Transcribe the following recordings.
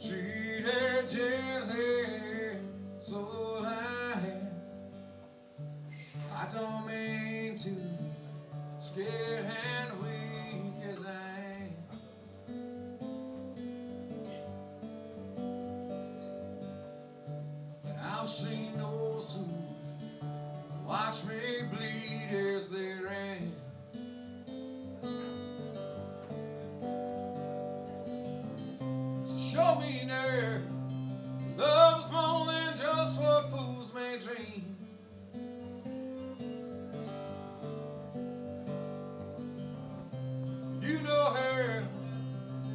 treated gently, so I don't mean to be scared and weak as I am. But I've seen those who watch me bleed as they ran. So show me now, love is more than just what fools may dream. You know her,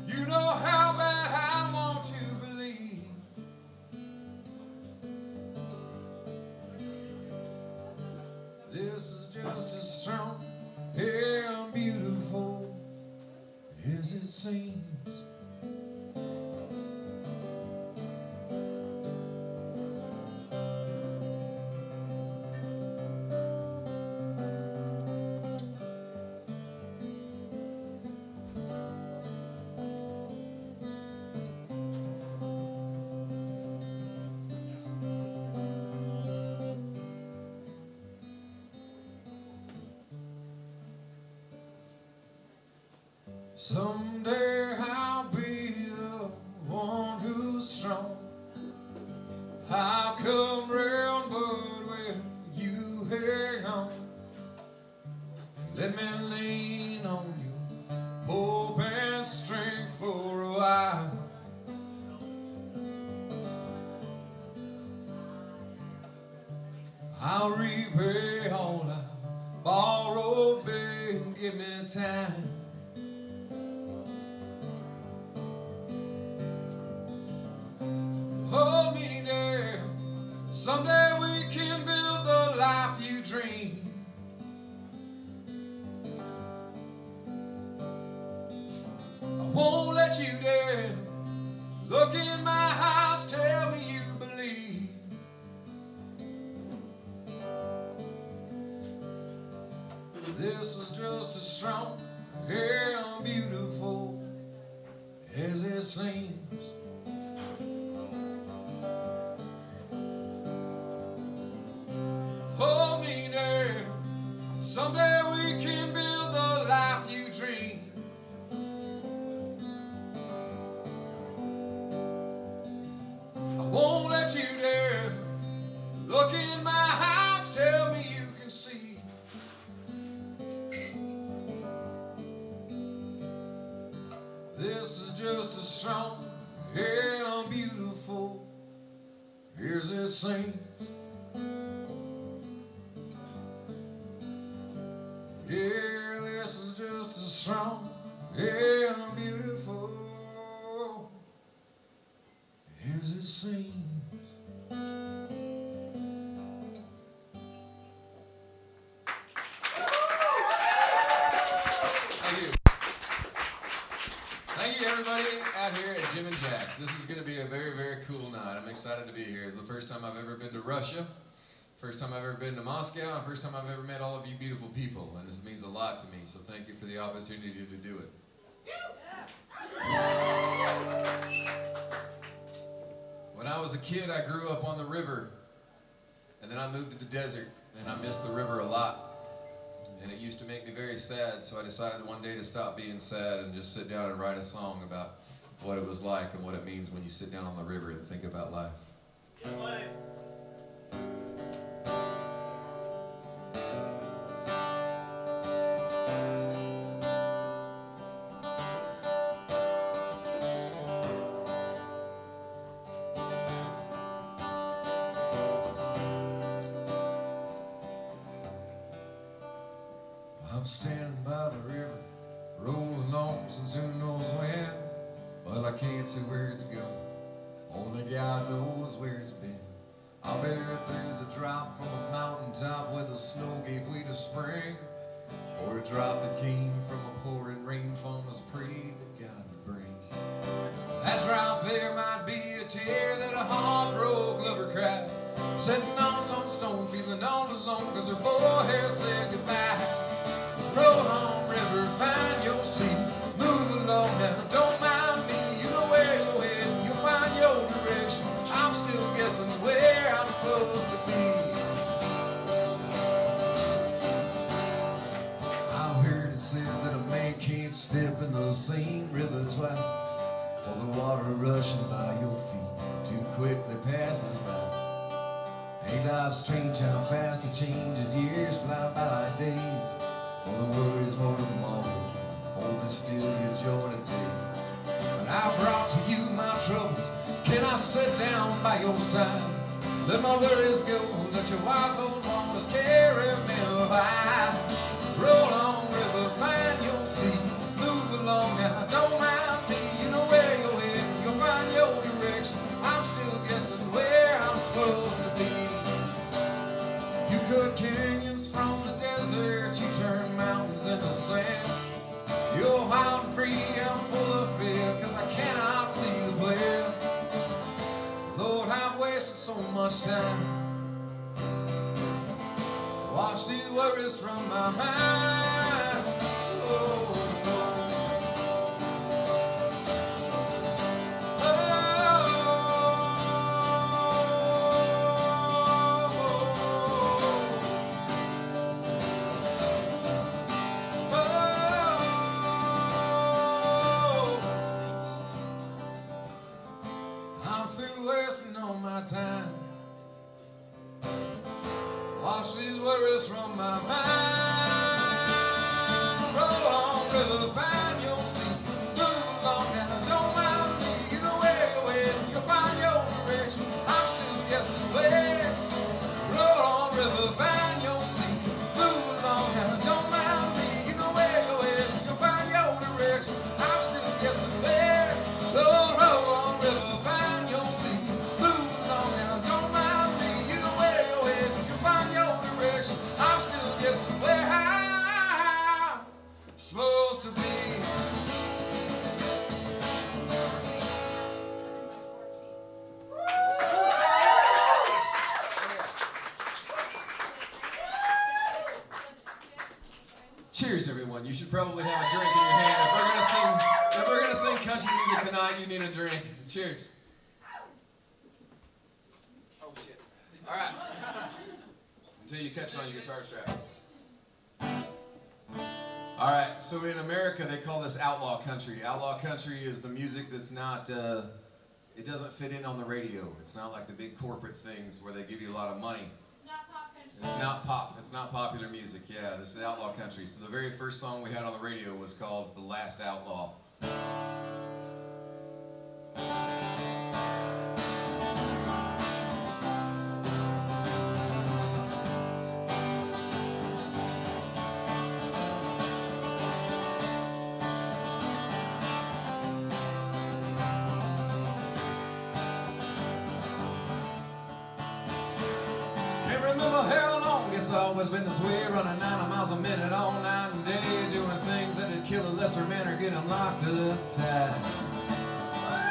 you know how bad I want to believe. This is just as strong and beautiful as it seems. Someday I'll be the one who's strong. I'll come round, but when you hang on, let me lean on you, hope and strength for a while. I'll repay all I borrowed, babe, give me time. Hold me there. Someday we can build the life you dream. I won't let you down. Look in my eyes, tell me you believe. This is just as strong and beautiful as it seems. Hold me there. Someday we can build the life you dream. I won't let you down. Look in my eyes, tell me you can see. This is just as strong and beautiful as it seems. Yeah, this is just as strong and beautiful as it seems. Thank you. Thank you, everybody out here at Jim and Jack's. This is going to be a very, very cool night. I'm excited to be here. It's the first time I've ever been to Russia. First time I've ever been to Moscow, and first time I've ever met all of you beautiful people, and this means a lot to me, so thank you for the opportunity to do it. When I was a kid, I grew up on the river, and then I moved to the desert, and I missed the river a lot, and it used to make me very sad, so I decided one day to stop being sad and just sit down and write a song about what it was like and what it means when you sit down on the river and think about life. I'm standing by the river, rolling on since who knows when. Well, I can't see where it's going, only God knows where it's been. I bet there's a drop from a mountaintop where the snow gave way to spring, or a drop that came from a pouring rain farmers prayed that God would bring. That drop there might be a tear that a heartbroken lover cried, sitting on some stone feeling all alone cause her boy has said goodbye. Roll on, river, find your seat, move along now, don't mind me, you know where you're heading, you'll find can't step in the same river twice, for the water rushing by your feet too quickly passes by. Ain't life strange how fast it changes, years fly by like days, for the worries for tomorrow only still your joy today. But I brought to you my troubles, can I sit down by your side? Let my worries go, let your wise old waters carry me by. Roll on, river, find your sea, move along now, don't mind me. You know where you're heading, you'll find your direction. I'm still guessing where I'm supposed to be. You cut canyons from the desert, you turn mountains into sand. You're wild and free, I'm full of fear, cause I cannot see the plan. Lord, I've wasted so much time. Wash these worries from my mind. Oh, I'm through wasting all my time. Wash these worries from my mind. Roll on, river, find your seat. Move along now, don't mind me. You know where you're heading, you'll find your direction. I'm still guessing where. Roll on, river, find your seat. Move along now, don't mind me. You know where you're heading, you'll find your direction. I'm still guessing where. Roll on, river, find your seat. Move along now, don't mind me. You know where you're heading, you'll find your direction. I'm still guessing where I'm supposed to be. Cheers, everyone. You should probably have a drink in your hand. If we're gonna sing country music tonight, you need a drink. Cheers. Oh shit. All right. Until you catch it on your guitar strap. All right. So in America, they call this outlaw country. Outlaw country is the music that's not. It doesn't fit in on the radio. It's not like the big corporate things where they give you a lot of money. It's not pop. It's not popular music. Yeah, this is outlaw country. So the very first song we had on the radio was called "The Last Outlaw." Can't remember how long, it's always been this way, running 90 miles a minute all night and day, doing things that'd kill a lesser man or get him locked up tight.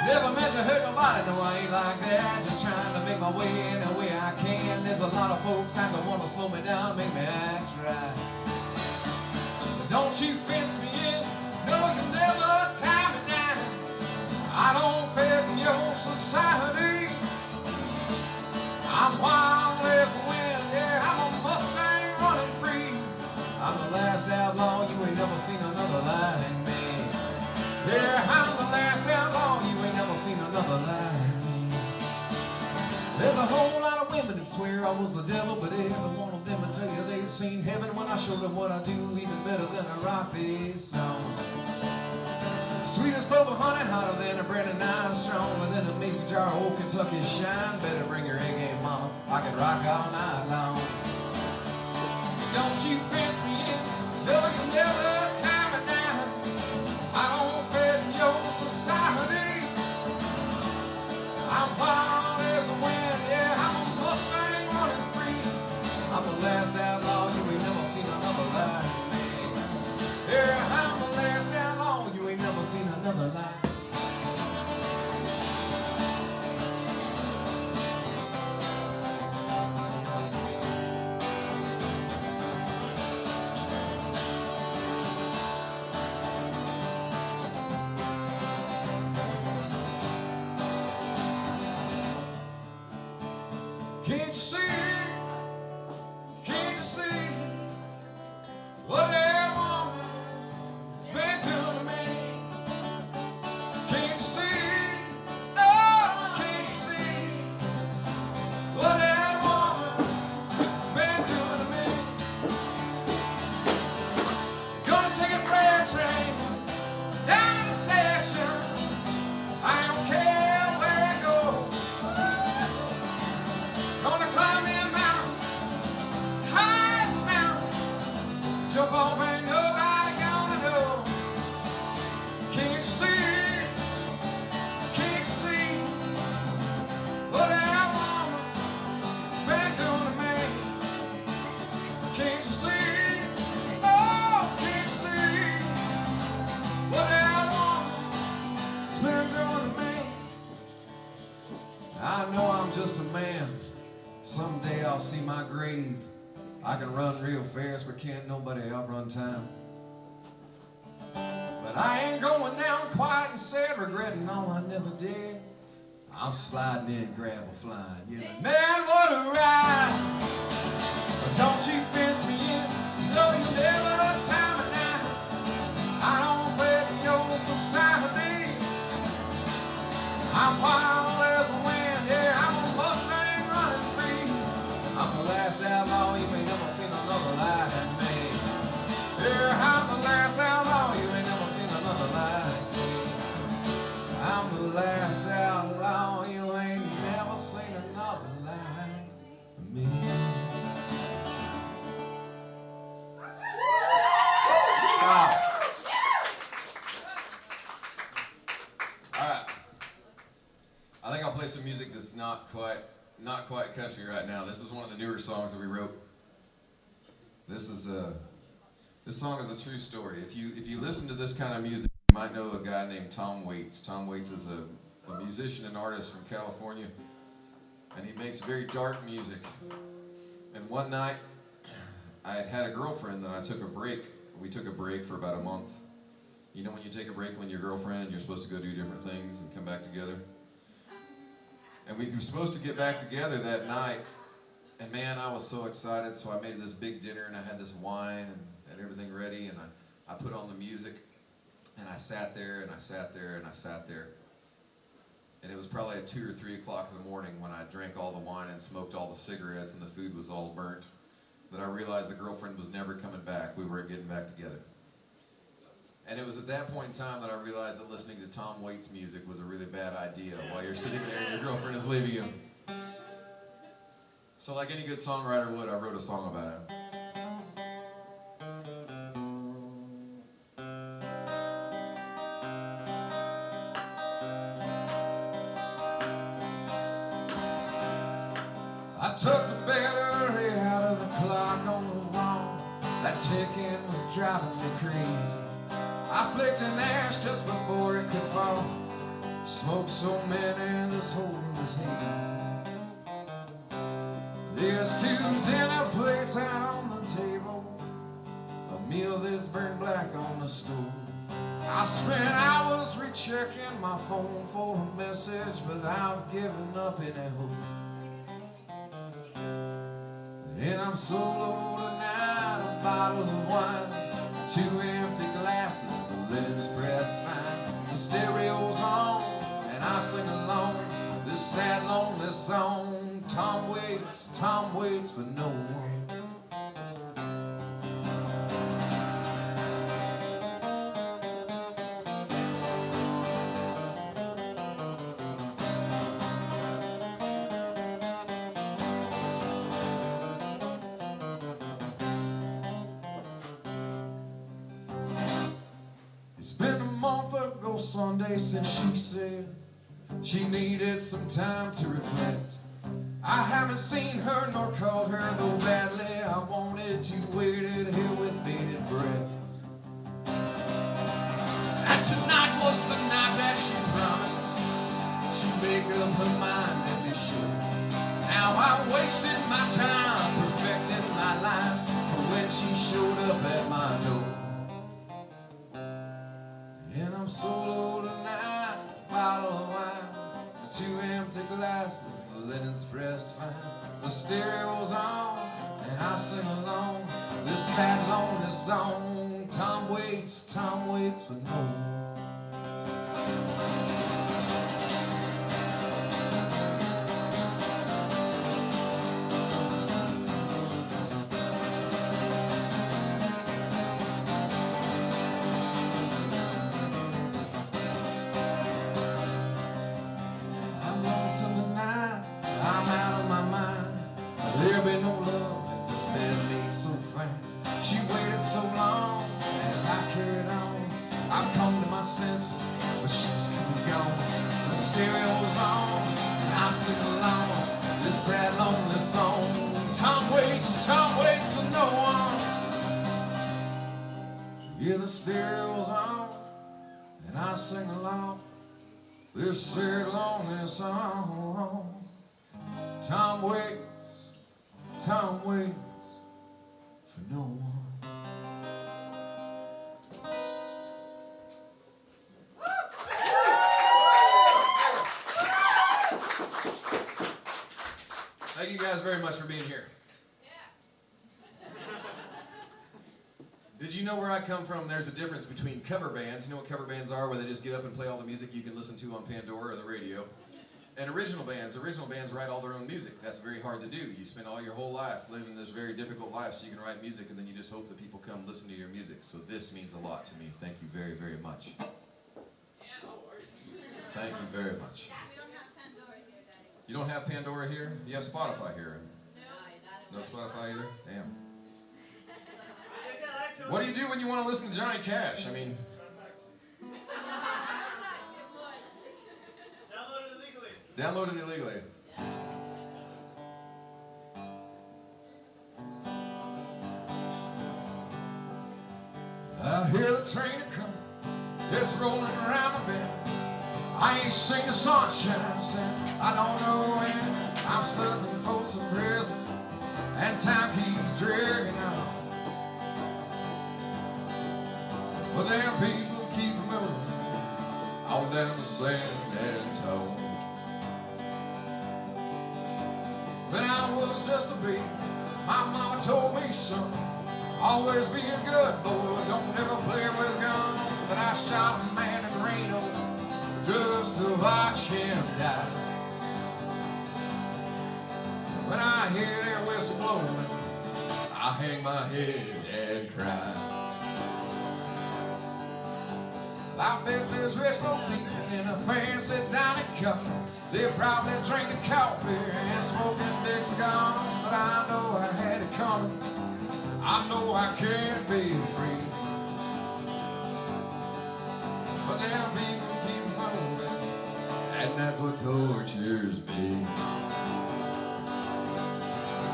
Never meant to hurt nobody, no I ain't like that, just trying to make my way any way I can. There's a lot of folks that want to slow me down, make me act right. But don't you fence me in, no you never tie me down. I don't fit in your society. I'm wild as the wind, yeah, I'm a Mustang running free. I'm the last outlaw, you ain't never seen another like me. Yeah, I'm the last outlaw, you ain't never seen another like me. There's a whole lot of women that swear I was the devil, but every one of them will tell you they've seen heaven when I showed them what I do, even better than I rock these songs. Sweet as clover honey, hotter than a bread and iron, stronger than a mason jar of old Kentucky shine. Better bring your A game, mama, I can rock all night long. Don't you fence me in, no you never tie me down. I don't fit in your society. I'm wild as a wind, yeah, I'm a Mustang running free. I'm the last outlaw, you ain't never seen another like me. Yeah, I'm the last outlaw, you ain't never seen another like. can run real fast, but can't nobody outrun time. But I ain't going down quiet and sad, regretting all I never did. I'm sliding in, gravel flying, yelling, man, what a ride! But don't you fence me in, no, you never have time of night. I don't play for your society. I'm wild as a wind, yeah, I'm a Mustang running free. I'm the last outlaw, you ain't never seen another like me. Yeah, I'm the last outlaw, you ain't never seen another like me. I'm the last outlaw, you ain't never seen another like me. Alright. I think I'll play some music that's not quite country right now. This is one of the newer songs that we wrote. This song is a true story. If you listen to this kind of music, you might know a guy named Tom Waits. Tom Waits is a musician and artist from California, and he makes very dark music. And one night, I had a girlfriend that I took a break. We took a break for about a month. You know when you take a break when your girlfriend and you're supposed to go do different things and come back together? And we were supposed to get back together that night, and man, I was so excited, so I made this big dinner, and I had this wine and had everything ready, and I put on the music, and I sat there, and I sat there, and I sat there. And it was probably at 2 or 3 o'clock in the morning when I drank all the wine and smoked all the cigarettes and the food was all burnt, that I realized the girlfriend was never coming back. We weren't getting back together. And it was at that point in time that I realized that listening to Tom Waits music was a really bad idea while you're sitting there and your girlfriend is leaving you. So like any good songwriter would, I wrote a song about it. I took the battery out of the clock on the wall. That ticking was driving me crazy. I flicked an ash just before it could fall. Smoked so many, this whole room is hazy. There's 2 dinner plates out on the table, a meal that's burned black on the stove. I spent hours rechecking my phone for a message, but I've given up any hope. And I'm so low tonight, a bottle of wine, 2 empty glasses, the linen's pressed fine. The stereo's on, and I sing along this sad, lonely song. Tom waits for no one. It's been a month ago Sunday since she said she needed some time to reflect. I haven't seen her nor called her, though badly I wanted to. Waited here with bated breath. And tonight was the night that she promised she'd make up her mind and be sure. Now I wasted my time perfecting my lines for when she showed up at my door. And I'm so low tonight, a bottle of wine, 2 empty glasses, the linen's pressed fine. The stereo's on, and I sing along this sad, lonely song. Tom waits for no one. There'll be no love in this bed made so fine. She waited so long as I carried on. I've come to my senses, but she's come and gone. The stereo's on, and I sing along this sad, lonely song. Tom waits for no one. Yeah, the stereo's on, and I sing along this sad, lonely song. Tom waits for no one. Thank you guys very much for being here. Did you know where I come from? There's a difference between cover bands. You know what cover bands are, where they just get up and play all the music you can listen to on Pandora or the radio. And original bands. Original bands write all their own music. That's very hard to do. You spend all your whole life living this very difficult life so you can write music, and then you just hope that people come listen to your music. So this means a lot to me. Thank you very, very much. Thank you very much. We don't have Pandora here, Daddy. You don't have Pandora here? You have Spotify here. No. No Spotify either? Damn. What do you do when you want to listen to Johnny Cash? I mean... Download it illegally. I hear the train coming, it's rolling around the bend. I ain't seen the sunshine since I don't know when. I'm stuck in Folsom Prison, and time keeps dragging on. But damn, people keep moving on down to San Antonio. When I was just a baby, my mama told me, son, always be a good boy, don't ever play with guns. But I shot a man in Reno just to watch him die. When I hear their whistle blowing, I hang my head and cry. I bet there's rich folks eating in a fancy dining car. They're probably drinking coffee and smoking big cigars. But I know I had it coming. I know I can't be free. But damn, people keep moving, and that's what tortures me.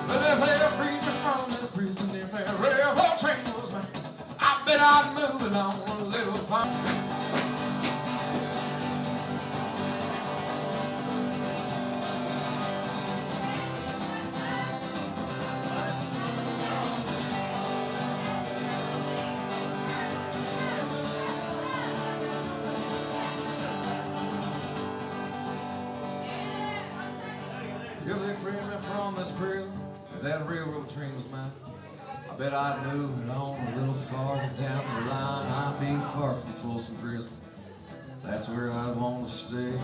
But if they're freed me from this prison, if that railroad train was mine, I bet I'd move along a little farther. If they freed me from this prison, if that railroad train was mine, I bet I'd move it on a little farther down the line. I'd be far from Folsom Prison. That's where I'd want to stay.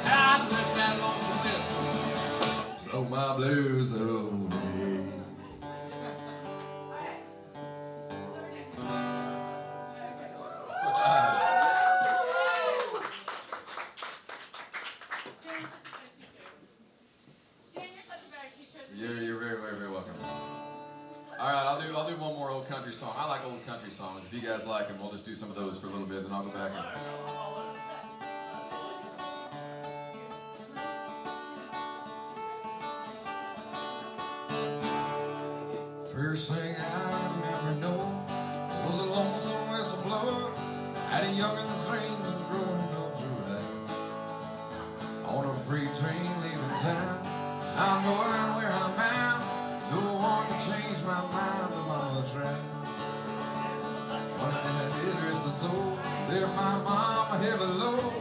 I'd let that lonesome whistle blow my blues away. You're very, very, very welcome. All right, I'll do one more old country song. I like old country songs. If you guys like them, we'll just do some of those for a little bit, then I'll go back and... First thing I remember knowing was a lonesome whistle blower. Had a youngin's dreams of growing up through life. On a freight train leaving town, I'm going where I'm at. No one can change my mind, I'm on the track. One that did rest her soul, left my mom a heavy load.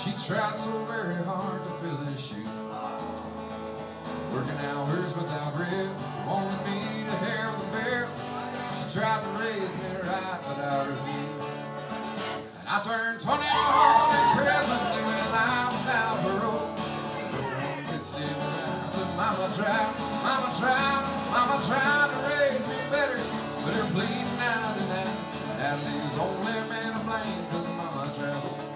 She tried so very hard to fill this shoe. Working hours without rest, wanted me to have the bell. She tried to raise me right, but I refused. And I turned 21 in prison, doing life without parole. No one could steal me right, but mama tried to raise me better. But her bleeding out and out, that leaves only man to blame, 'cause mama tried.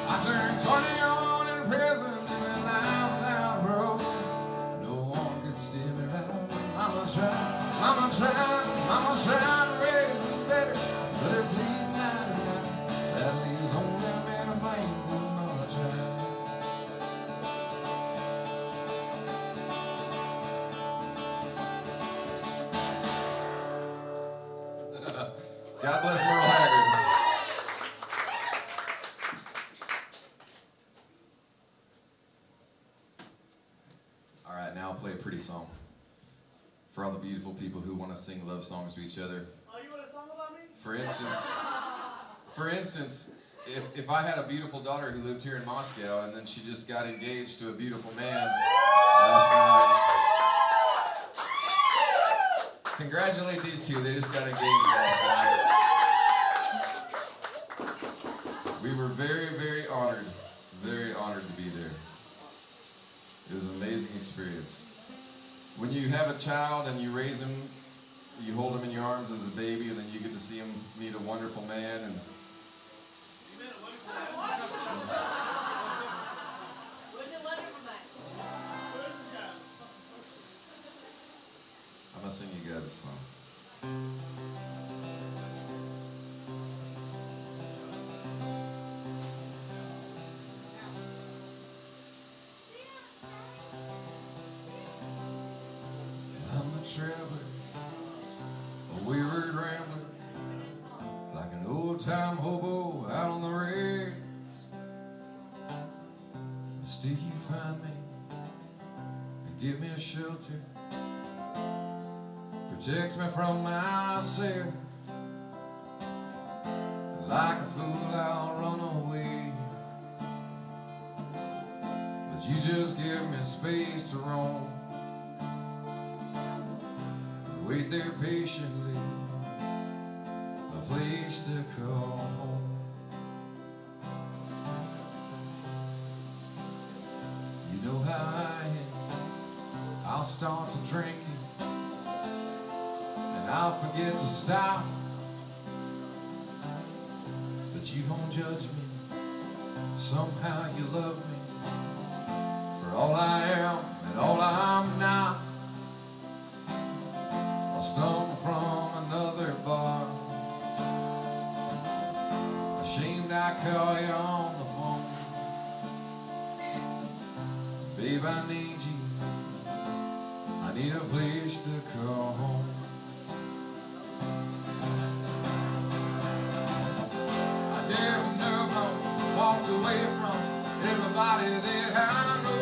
I turned 21 in prison, doing life without parole. No one could steal me right, but mama tried to raise me better. But her bleeding God bless Merle Haggard. All right, now I'll play a pretty song for all the beautiful people who want to sing love songs to each other. Oh, you want a song about me? For instance, if I had a beautiful daughter who lived here in Moscow and then she just got engaged to a beautiful man last night. Congratulate these two, they just got engaged last night. We were very, very honored to be there. It was an amazing experience. When you have a child and you raise him, you hold him in your arms as a baby, and then you get to see him meet a wonderful man. And I'm gonna sing you guys a song. I'm a traveler, a wayward rambler, like an old-time hobo out on the range. Still you find me and give me a shelter, protects me from myself. And like a fool I'll run away, but you just give me space to roam. Wait there patiently, a place to call home. You know how I am, I'll start to drinking, and I'll forget to stop. But you don't judge me, somehow you love me, for all I am and all I'm not. I'll stumble from another bar, ashamed I call you on the phone. Babe, I need you, I need a place to call home. I gave him nerve, walked away from everybody that I know.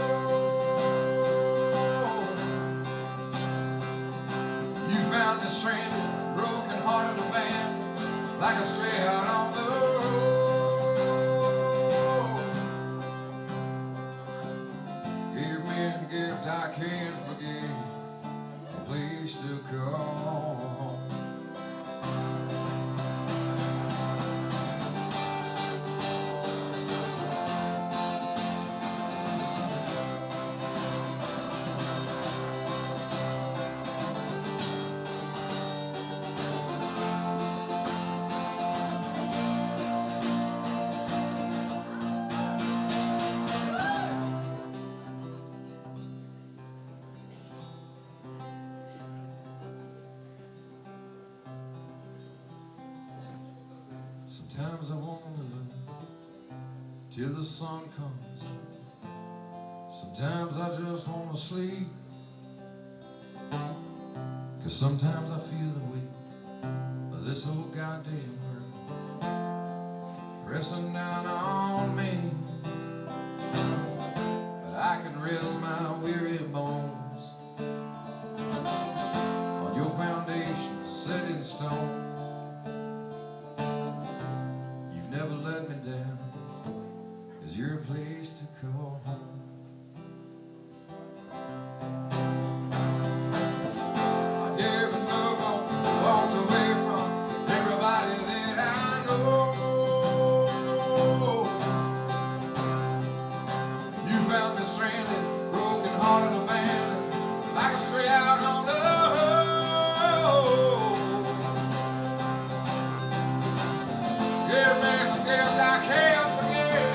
Found me stranded, broken hearted a man, like a stray out on the road. Gave me a gift I can't forget, a place to call home. Sometimes I wanna look till the sun comes. Sometimes I just wanna sleep, 'cause sometimes I feel the weight of this whole goddamn world pressing down on me. But I can rest my weary bones on your foundation set in stone. Never let me down, 'cause you're a place to call home. I gave a love on, walked away from everybody that I know. You found me stranded, broken hearted abandoned, like a stray out on the road. Give me a gift I can't forget,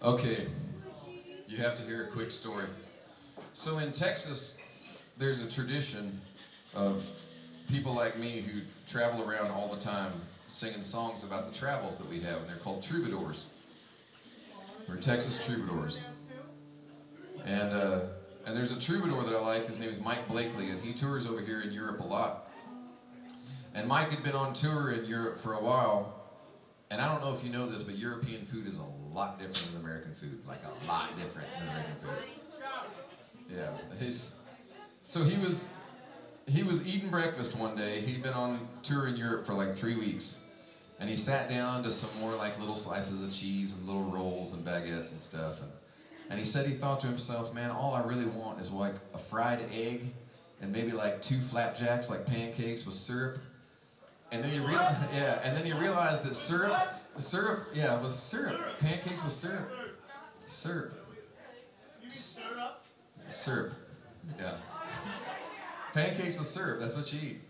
Okay, you have to hear a quick story. So in Texas, there's a tradition of people like me who travel around all the time singing songs about the travels that we have, and they're called troubadours. We're Texas troubadours. And there's a troubadour that I like. His name is Mike Blakely, and he tours over here in Europe a lot. And Mike had been on tour in Europe for a while, and I don't know if you know this, but European food is a lot different than American food, like a lot different than American food. Yeah, so he was eating breakfast one day. He'd been on tour in Europe for like 3 weeks, and he sat down to some more like little slices of cheese and little rolls and baguettes and stuff. And he said he thought to himself, man, all I really want is like a fried egg and maybe like 2 flapjacks, like pancakes with syrup. And then he realized that syrup, with syrup, pancakes with syrup, syrup, yeah, pancakes with syrup. That's what you eat.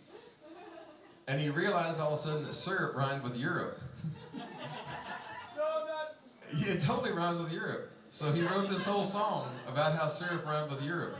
And he realized all of a sudden that syrup rhymed with Europe. Yeah, it totally rhymes with Europe. So he wrote this whole song about how syrup rhymed with Europe.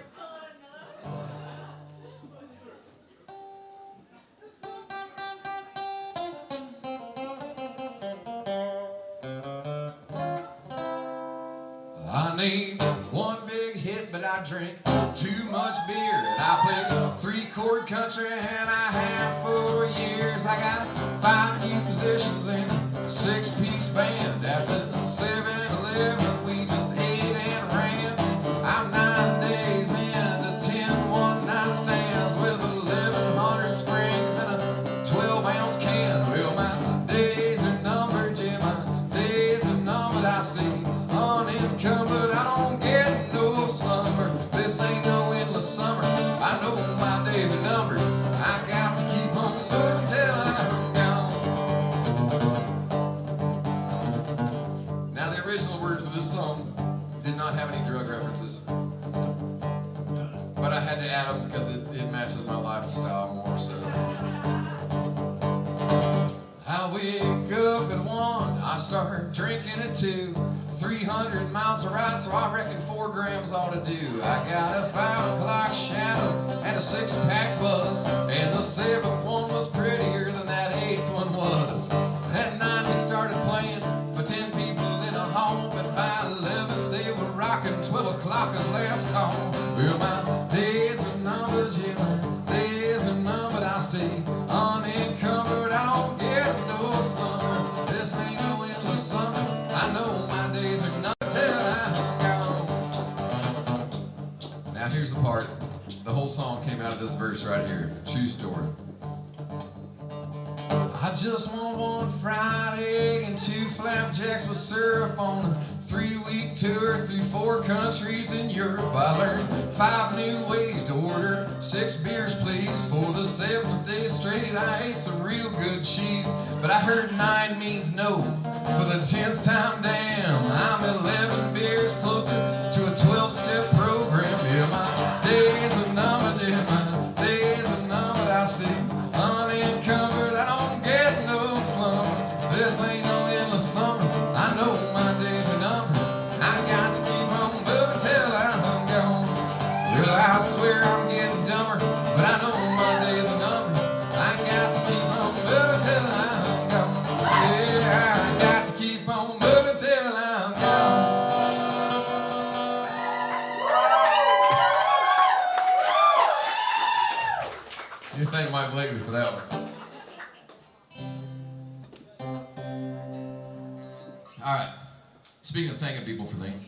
I need one big hit, but I drink too much beer. And I play 3-chord country, and I have for years. I got 5 new positions in a 6-piece band. After 7-Eleven, we just ate and ran. I'm 9 days into 10 one-night stands with 1,100 springs and a 12-ounce can. Well, my days are numbered, Jim. My days are numbered. I stay unencumbered. I don't get no slumber. This ain't no endless summer. I know my days are numbered. I got to keep on moving till I'm gone. Now, the original words of this song did not have any drug references, but I had to add them because it matches my lifestyle more. So I wake up at 1, I start drinking at 2. 300 miles to ride, so I reckon 4 grams ought to do. I got a 5 o'clock shadow and a 6-pack buzz, and the 7th one was prettier than that 8th one was. At 9 we started playing for 10 people in a hall, but by 11 they were rocking 12 o'clock as last call. Well, my days are numbered, yeah, my days are numbered. I stay unencumbered. I don't get no slumber. This ain't no endless summer. I know my days are numbered till I'm gone. Now here's the part. The whole song came out of this verse right here. True story. I just want 1 fried egg and 2 flapjacks with syrup on a 3-week tour through 4 countries in Europe. I learned 5 new ways to order 6 beers, please. For the 7th day straight, I ate some real good cheese. But I heard 9 means no. For the 10th time, damn, I'm 11 beers closer to a 12-step program. Yeah, my days are numbered, yeah, my days are numbered. I stay unencumbered. I don't get no slumber. This ain't no endless summer. I know my days are numbered. I got to keep on moving till I'm gone. Well, I swear I'm getting dumber, but I know my days are numbered. I got to keep on moving till I'm gone. Yeah, I got to keep on moving till I'm gone. You thank Mike Blakely for that one. All right. Speaking of thanking people for things,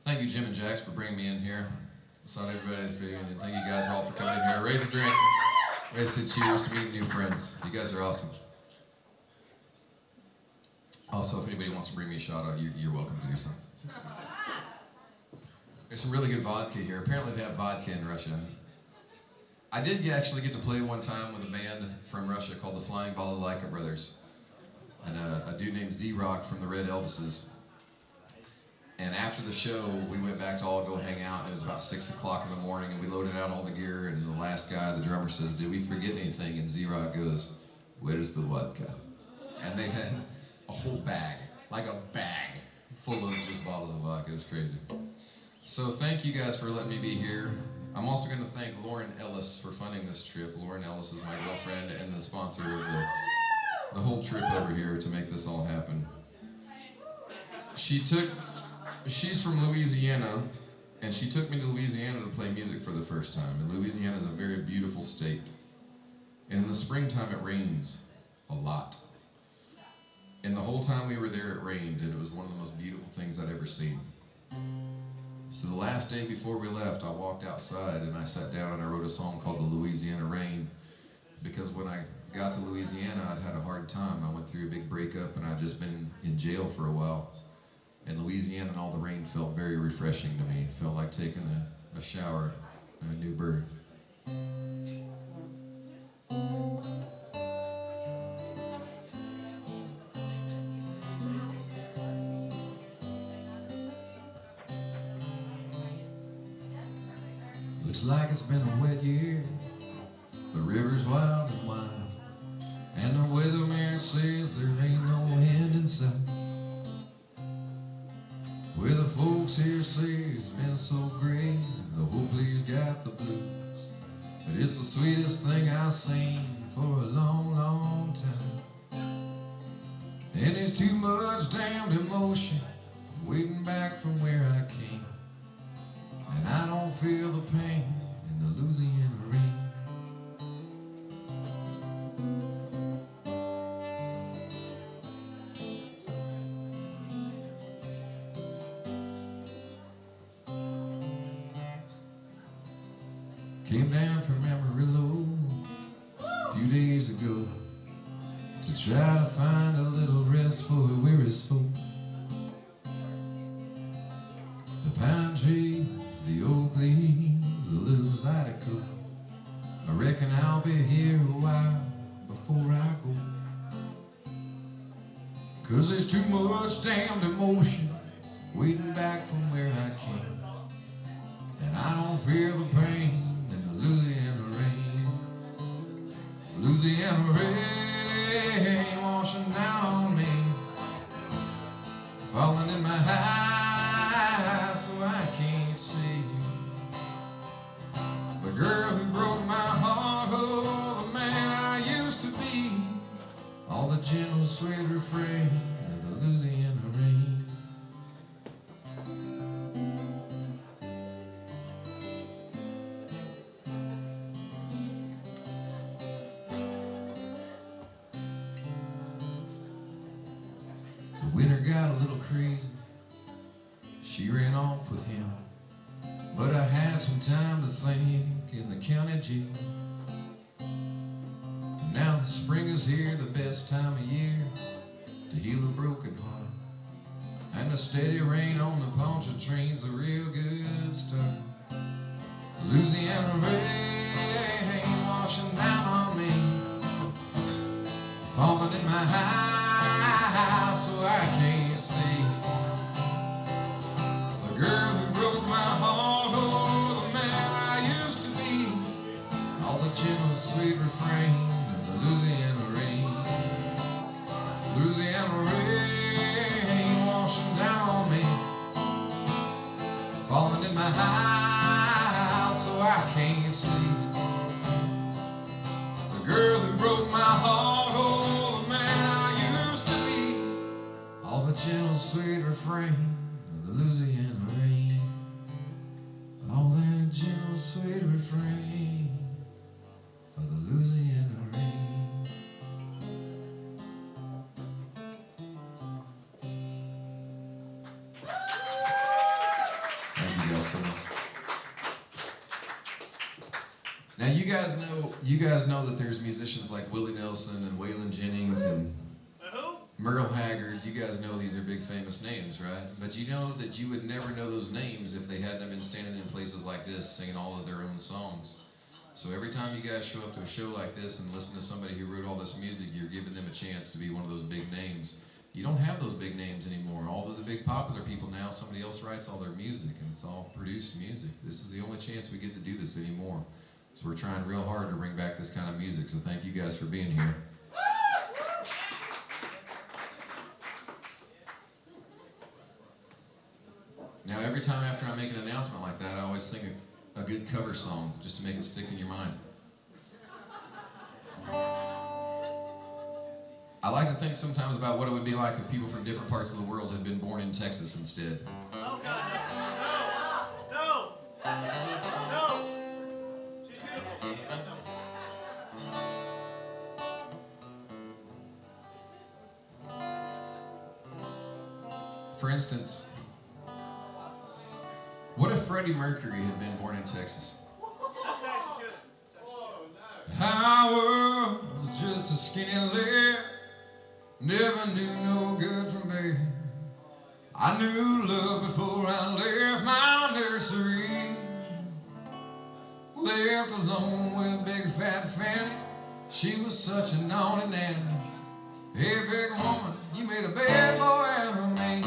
thank you, Jim and Jax, for bringing me in here. I saw everybody at the field, and thank you guys all for coming in here. Raise a drink. Raise a cheers to meeting new friends. You guys are awesome. Also, if anybody wants to bring me a shot, you're welcome to do so. There's some really good vodka here. Apparently they have vodka in Russia. I did actually get to play one time with a band from Russia called the Flying Balalaika Brothers, and a dude named Z-Rock from the Red Elvises. And after the show, we went back to all go hang out, and it was about 6 o'clock in the morning, and we loaded out all the gear, and the last guy, the drummer, says, "Did we forget anything?" And Z-Rock goes, "Where's the vodka?" And they had a whole bag, like a bag full of just bottles of vodka. It's crazy. So thank you guys for letting me be here. I'm also going to thank Lauren Ellis for funding this trip. Lauren Ellis is my girlfriend and the sponsor of the whole trip over here to make this all happen. She's from Louisiana, and she took me to Louisiana to play music for the first time. And Louisiana is a very beautiful state. And in the springtime it rains a lot. And the whole time we were there it rained, and it was one of the most beautiful things I'd ever seen. So the last day before we left, I walked outside and I sat down and I wrote a song called The Louisiana Rain, because when I got to Louisiana, I'd had a hard time. I went through a big breakup and I'd just been in jail for a while. And Louisiana and all the rain felt very refreshing to me. It felt like taking a shower, a new birth. Looks like it's been a wet year. The river's wild and wide, and the weatherman says there ain't no end in sight. Where the folks here say it's been so great, the whole place got the blues. But it's the sweetest thing I've seen for a long, long time. And there's too much damned emotion waiting back from where I came, and I don't feel the pain in the Louisiana rain. Came down from Amarillo a few days ago to try to find a little rest for a weary soul. The pine trees, the oak leaves, a little zydeco. I reckon I'll be here a while before I go, 'cause there's too much damned emotion waiting back from where I came, and I don't feel the pain in the Louisiana rain. Louisiana rain washing down on me, falling in my eyes so I can't see. The girl who broke my heart, oh, the man I used to be. All the gentle, sweet refrain of the Louisiana rain. The winter got a little crazy. She ran off with him, but I had some time to think in the county jail. Now the spring is here, the best time of year to heal a broken heart. And the steady rain on the Pontchartrain's a real good start. Louisiana rain washing down on me, falling in my eyes so I can't see. The girl who broke my heart, oh, the man I used to be. All the gentle, sweet refrain of the Louisiana rain. Louisiana rain washing down on me, falling in my eyes so I can't see. The girl who broke my heart, oh, the man I used to be. All the gentle, sweet refrain of the Louisiana rain. All that gentle, sweet refrain of the Louisiana rain. Thank you guys so much. Now you guys know that there's musicians like Willie Nelson and Waylon Jennings and Merle Haggard. You guys know these are big famous names, right? But you know that you would never know those names if they hadn't been standing in places like this singing all of their own songs. So every time you guys show up to a show like this and listen to somebody who wrote all this music, you're giving them a chance to be one of those big names. You don't have those big names anymore. All of the big popular people now, somebody else writes all their music, and it's all produced music. This is the only chance we get to do this anymore. So we're trying real hard to bring back this kind of music, so thank you guys for being here. Now, every time after I make an announcement like that, I always sing a good cover song just to make it stick in your mind. I like to think sometimes about what it would be like if people from different parts of the world had been born in Texas instead. Oh, God. No. No. No. She's beautiful. For instance, what if Freddie Mercury had been born in Texas? That's actually good. I was just a skinny lad, never knew no good from bad. I knew love before I left my nursery. Left alone with a big fat Fanny, she was such a naughty nanny. Hey, big woman, you made a bad boy out of me.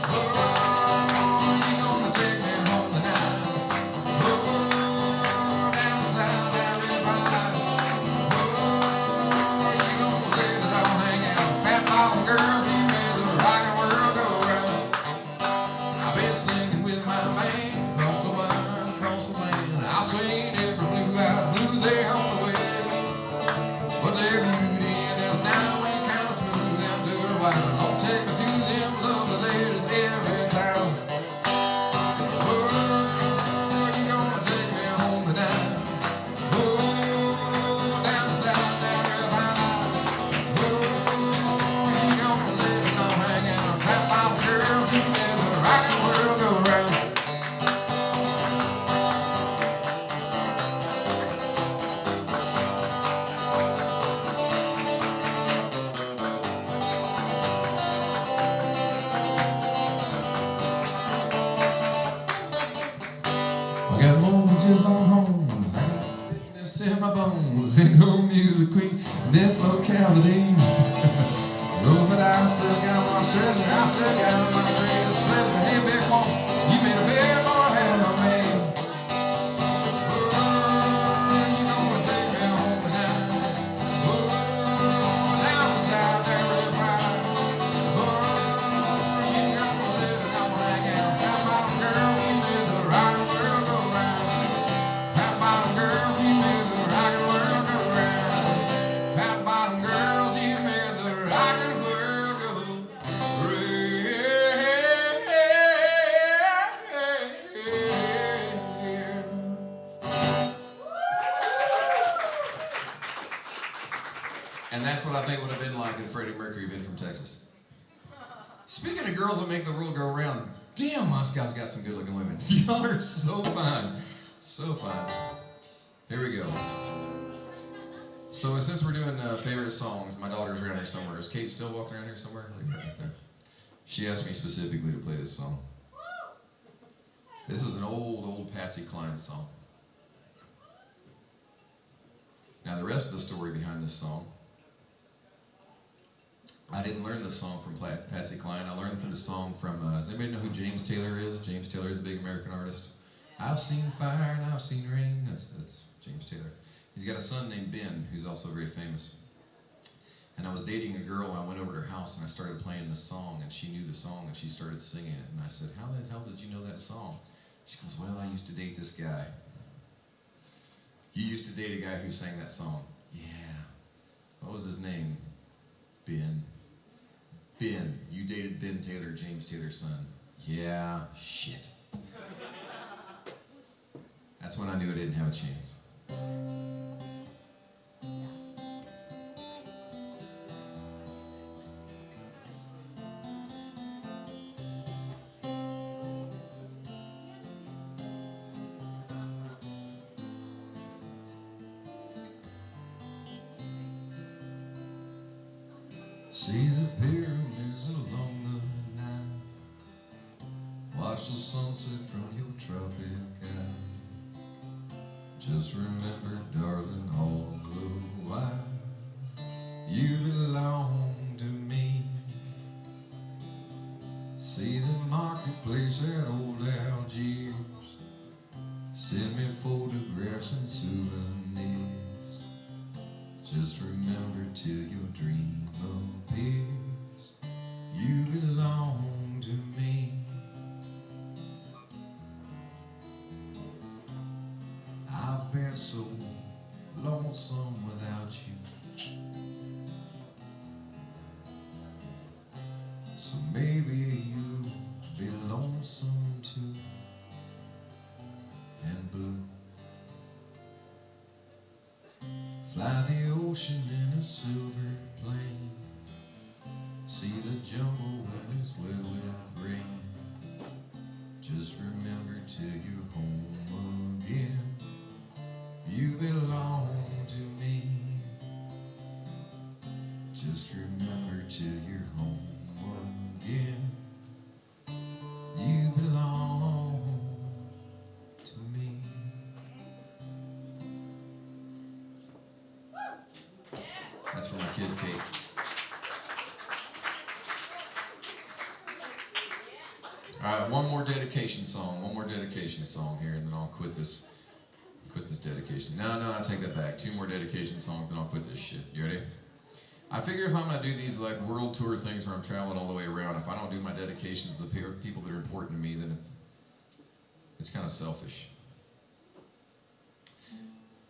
Oh, you gonna take me home tonight? Oh, down south, down river. Oh, you gonna let it all hang out? Fat bottom girls, you made the rockin' world go round. I've been singing with my band, cross the line, across the land. I swing every blue-eyed blues there on the way. But their beauty in this town ain't kinda smooth down to the wire. Don't take me to them lovely ladies every time. Oh, you gonna take me home tonight? Oh, down the south, down real high. Oh, you gonna let it all hang out? Fat bottom girls who make the rockin' world go round. I got mortgages on homes, I got sickness in my bones, and no music queen in this locality. Oh, but I still got my treasure, I still got my greatest pleasure. Hey, big woman, you made a big boy out of me. Oh, you gonna take me home tonight? Oh, down south there real fine. Oh, you gonna let it all hang out? Fat bottom girl, you made the rockin' world go round. Fat bottom girls, you made the rockin' world go round. Fat bottom girls, you made the rockin' world go round. And that's what I think would have been like if Freddie Mercury had been from Texas. Speaking of girls that make the world go round, damn, Moscow's got some good-looking women. Y'all are so fine. So fine. Here we go. So since we're doing favorite songs, my daughter's around here somewhere. Is Kate still walking around here somewhere? Leave her right there. She asked me specifically to play this song. This is an old Patsy Cline song. Now the rest of the story behind this song, I didn't learn this song from Patsy Cline. I learned the song from, does anybody know who James Taylor is? James Taylor, the big American artist. I've seen fire and I've seen rain. That's James Taylor. He's got a son named Ben, who's also very famous. And I was dating a girl, and I went over to her house, and I started playing this song, and she knew the song, and she started singing it. And I said, how the hell did you know that song? She goes, well, I used to date this guy. You used to date a guy who sang that song? Yeah. What was his name? Ben. Ben. You dated Ben Taylor, James Taylor's son. Yeah. Shit. That's when I knew I didn't have a chance. See the pyramids along the Nile. Watch the sunset from your tropic isle. Just remember, darling, all the while you belong to me. See the marketplace at old Algiers. Send me photographs and souvenirs. Just remember till your dream appears, you belong to me. so lonesome without you. So maybe you'll be lonesome too, and blue. Fly the ocean in a silver plane, see the jungle when it's wet with rain. Just remember till you're home again, you belong to me. Just remember till you're home again, you belong to me. That's for my kid, Kate. All right, one more dedication song here, and then I'll quit this dedication. No, I take that back. 2 more dedication songs, and I'll quit this shit. You ready? I figure if I'm gonna do these like world tour things where I'm traveling all the way around, if I don't do my dedications to the people that are important to me, then it's kind of selfish.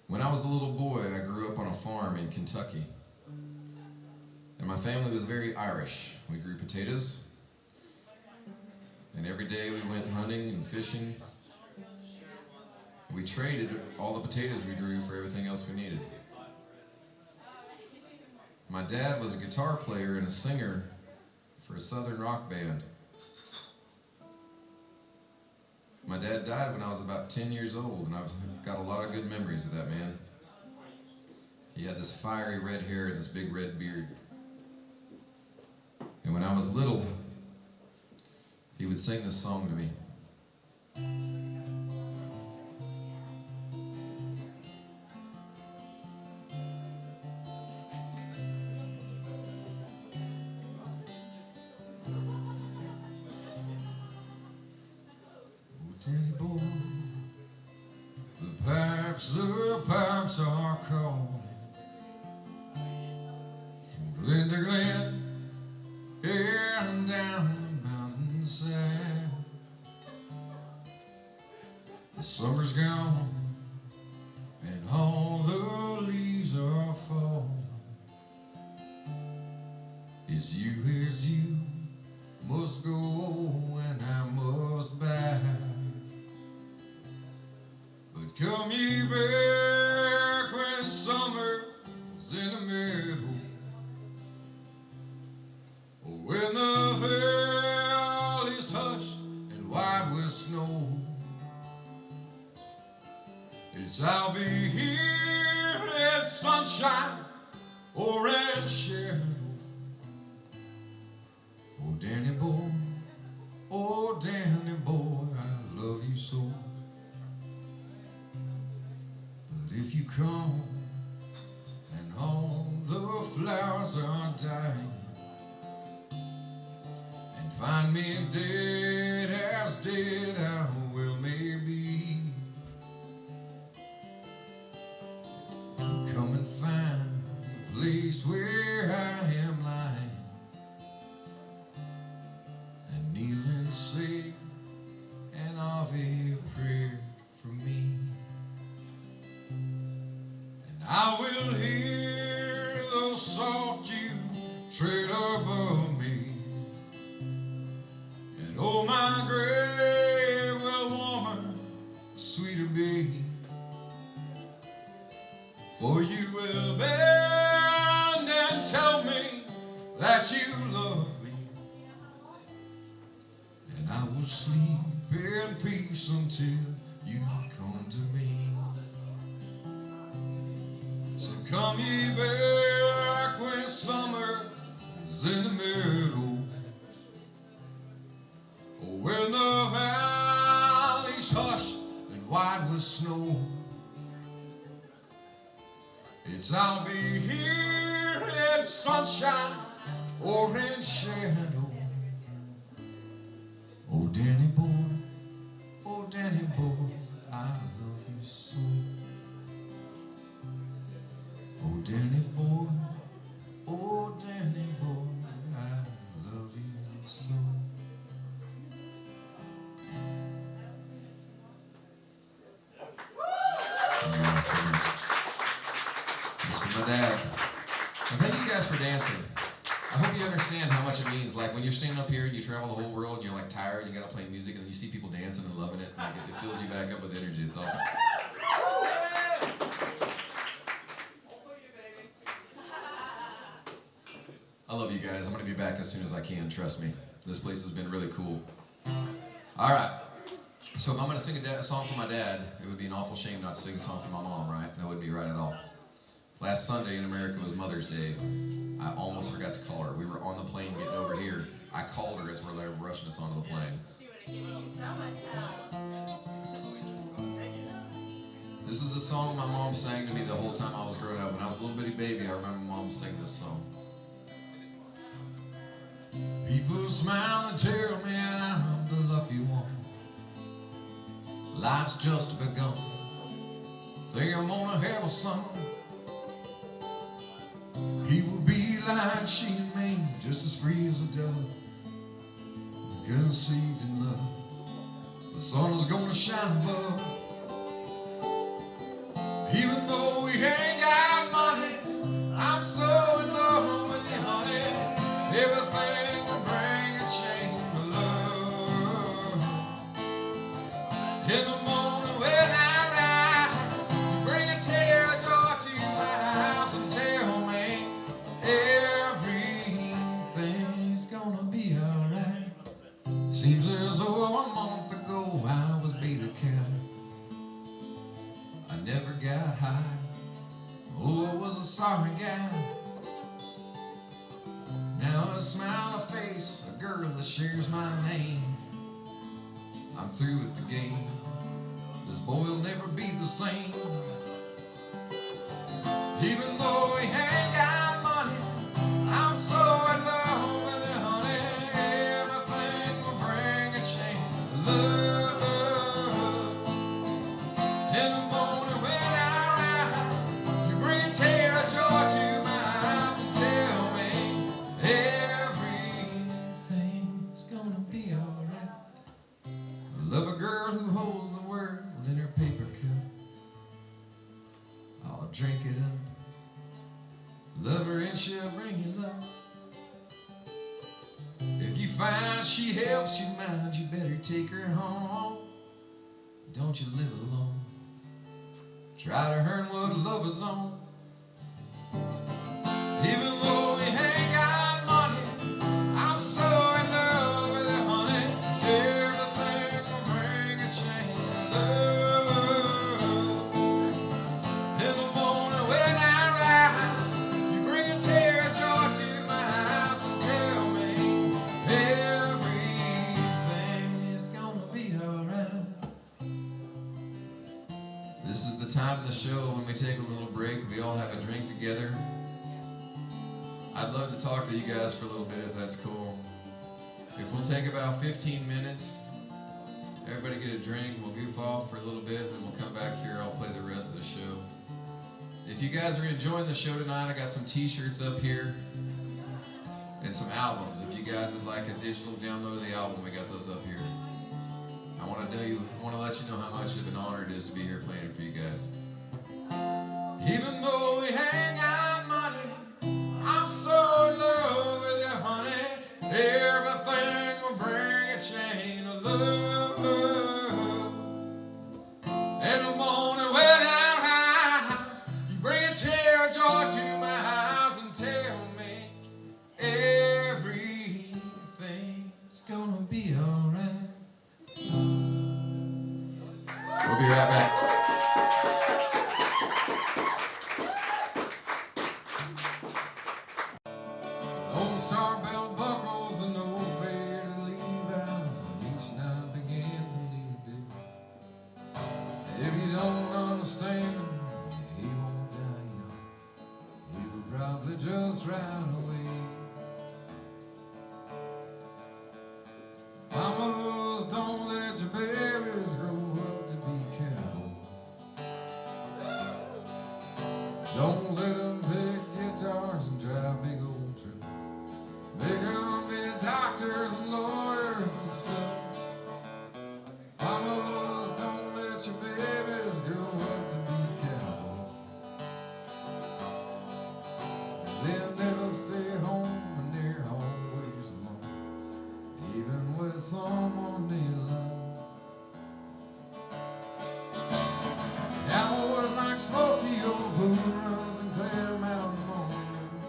When I was a little boy, I grew up on a farm in Kentucky, and my family was very Irish. We grew potatoes, and every day we went hunting and fishing. We traded all the potatoes we grew for everything else we needed. My dad was a guitar player and a singer for a southern rock band. My dad died when I was about 10 years old, and I've got a lot of good memories of that man. He had this fiery red hair and this big red beard. And when I was little, he would sing this song to me. Daddy boy, the pipes are calling from glen to glen, and down the mountainside. The summer's gone, and all the leaves are falling. It's you must go, and I must buy. Come ye back when summer's in the middle, when the valley's hushed and white with snow. It's I'll be here in sunshine or in shadow. Oh Danny boy, I love you so. If you come and all the flowers are dying, and find me dead as dead I will maybe, come and find the place where I am lying, and kneel and say an Ave prayer for me. I will hear those soft dews tread above me, and oh my grave will warmer, sweeter be, for you will bend and tell me that you love me, and I will sleep in peace until you come to me. So come ye back when summer is in the middle, or when the valley's hushed and white with snow. It's I'll be here in sunshine or in shadow. Oh Danny boy, I love you so. Oh Danny boy, I love you so. dad. And thank you guys for dancing. I hope you understand how much it means. Like when you're standing up here and you travel the whole world and you're like tired, you gotta play music, and then you see people dancing and loving it. Like it fills you back up with energy. It's awesome. I love you guys. I'm gonna be back as soon as I can. Trust me. This place has been really cool. All right. So if I'm gonna sing a song for my dad, it would be an awful shame not to sing a song for my mom, right? That wouldn't be right at all. Last Sunday in America was Mother's Day. I almost forgot to call her. We were on the plane getting over here. I called her as we're rushing us onto the plane. She would have given you so much help. This is the song my mom sang to me the whole time I was growing up. When I was a little bitty baby, I remember mom singing this song. People smile and tell me I'm the lucky one. Life's just begun. Think I'm gonna have a son. He will be like she and me, just as free as a dove, conceived in love. The sun is gonna shine above. Even though we ain't got money, I'm so in love with you, honey. Everything will bring a chain of love. In the morning when I rise, you bring a tear of joy to my house and tell me everything's gonna be alright. Seems as though a month ago I was beat a cat. I never got high. Oh, I was a sorry guy. Now I smile on a face, a girl that shares my name. I'm through with the game. This boy will never be the same. Even though he ain't got money, I'm so in love with you, honey. Everything will bring a change of love. In the morning when I rise, you bring a tear of joy to my eyes and tell me everything's gonna be alright. I love a girl who holds the world in her paper cup. I'll drink it up. Love her and she'll bring you love. If you find she helps you mind, you better take her home. Don't you live alone. Try to earn what love is on. Even though we ain't got money, I'm so in love with you, honey. Everything will bring a change of love. In the morning when I rise, you bring a tear of joy to my eyes and tell me everything's gonna be alright. This is the time of the show when we take a little break. We all have a drink together. I'd love to talk to you guys for a little bit if that's cool. If we'll take about 15 minutes, everybody get a drink, we'll goof off for a little bit, then we'll come back here, I'll play the rest of the show. If you guys are enjoying the show tonight, I got some t-shirts up here and some albums. If you guys would like a digital download of the album, we got those up here. I want to let you know how much of an honor it is to be here playing it for you guys. Even though we ain't got money, I'm so in love with you, honey. Everything will bring a chain of love. In the morning when I rise, you bring a tear of joy to my eyes and tell me everything's gonna be alright. We'll be right back. Lone Star belt buckles and no fair to Levi's, and each night begins a new day. If you don't understand, he won't die young. He will probably just ride away. Mamas, don't let your babies grow up to be cowboys. Don't let them pick guitars and drive big old trucks. Make them be doctors and lawyers and such. Mamas, don't let your babies grow up to be cowboys. with someone they love. Cowboys like smoky old bull runs and clear mountain mornings.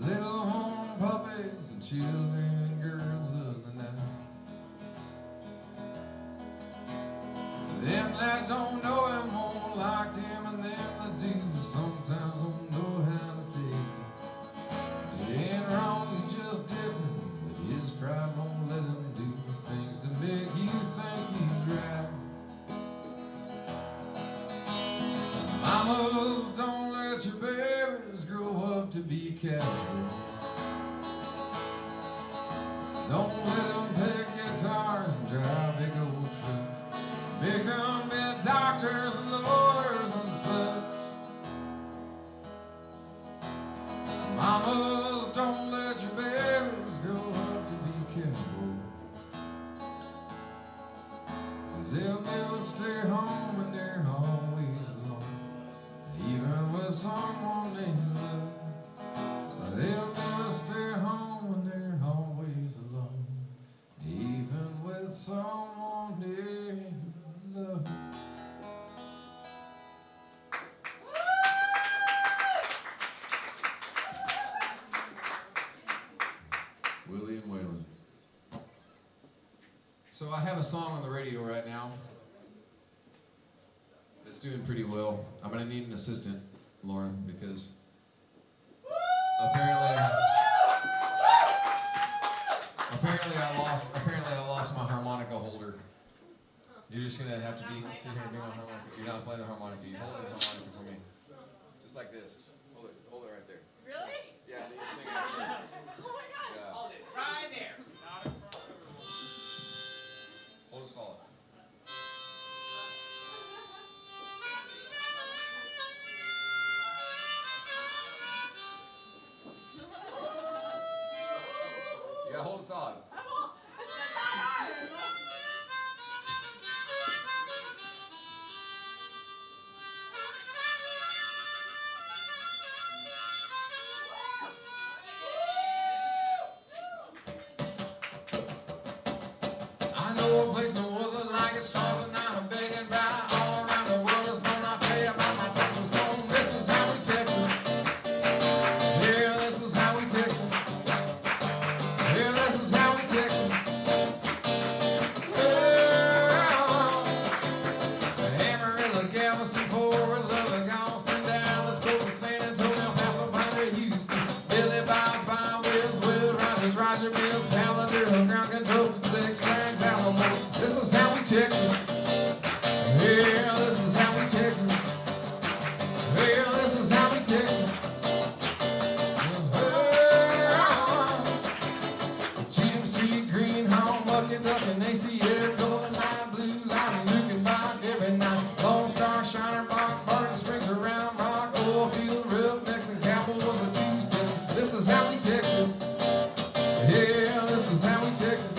Little home puppies and children and girls of the night. Them that don't know him won't like him, and them that do sometimes don't know how to take it. He ain't wrong, he's just different, but his pride won't let him do things to make you think he's right. Mamas, don't let your babies grow up to be cowboys. Don't let them pick guitars and drive big old trucks. Make them be doctors and lawyers and such. Mamas, don't let your babies grow up to be cowboys. 'Cause they'll never stay home and they're always alone. Even with someone they love, they'll never stay home and they're always alone. Even with someone they love. William Whalen. So I have a song on the radio right now. It's doing pretty well. I'm gonna need an assistant, Lauren, because apparently I lost my harmonica holder. You're just gonna have to sit here and be my harmonica. You're not playing the harmonica. You hold the harmonica for me, just like this. Hold it right there. Really? Yeah, then you sing after this. Oh my God. Yeah. Hold it right there. Hold it solid. You gotta hold it solid. I know a place no other like it, stars at night are big and bright. All around the world is known I play about my Texas home. This is how we Texas. Yeah, this is how we Texas. Yeah, this is how we Texas. Yeah. Amarillo, Galveston, Fort Worth, Galveston, Dallas, Copa, San Antonio, Paso, Piney, Houston, Billy Bob's, Bob Wills, Will Rogers, Roger Mills, Palantir, Ground Control, Six Flags, Alamo. This is how we Texas. Yeah, this is how we Texas. Yeah, this is how we Texas. Cheatham Street, Greenholm, Mucky Duck, and ACL, Golden Line, Blue Line, and Lukenbach every night. Lone Star, Shiner Rock, Barton Springs, around Rock, Oilfield, Roughnecks, and Cowboys was a two-step. This is how we Texas. Yeah, this is how we Texas.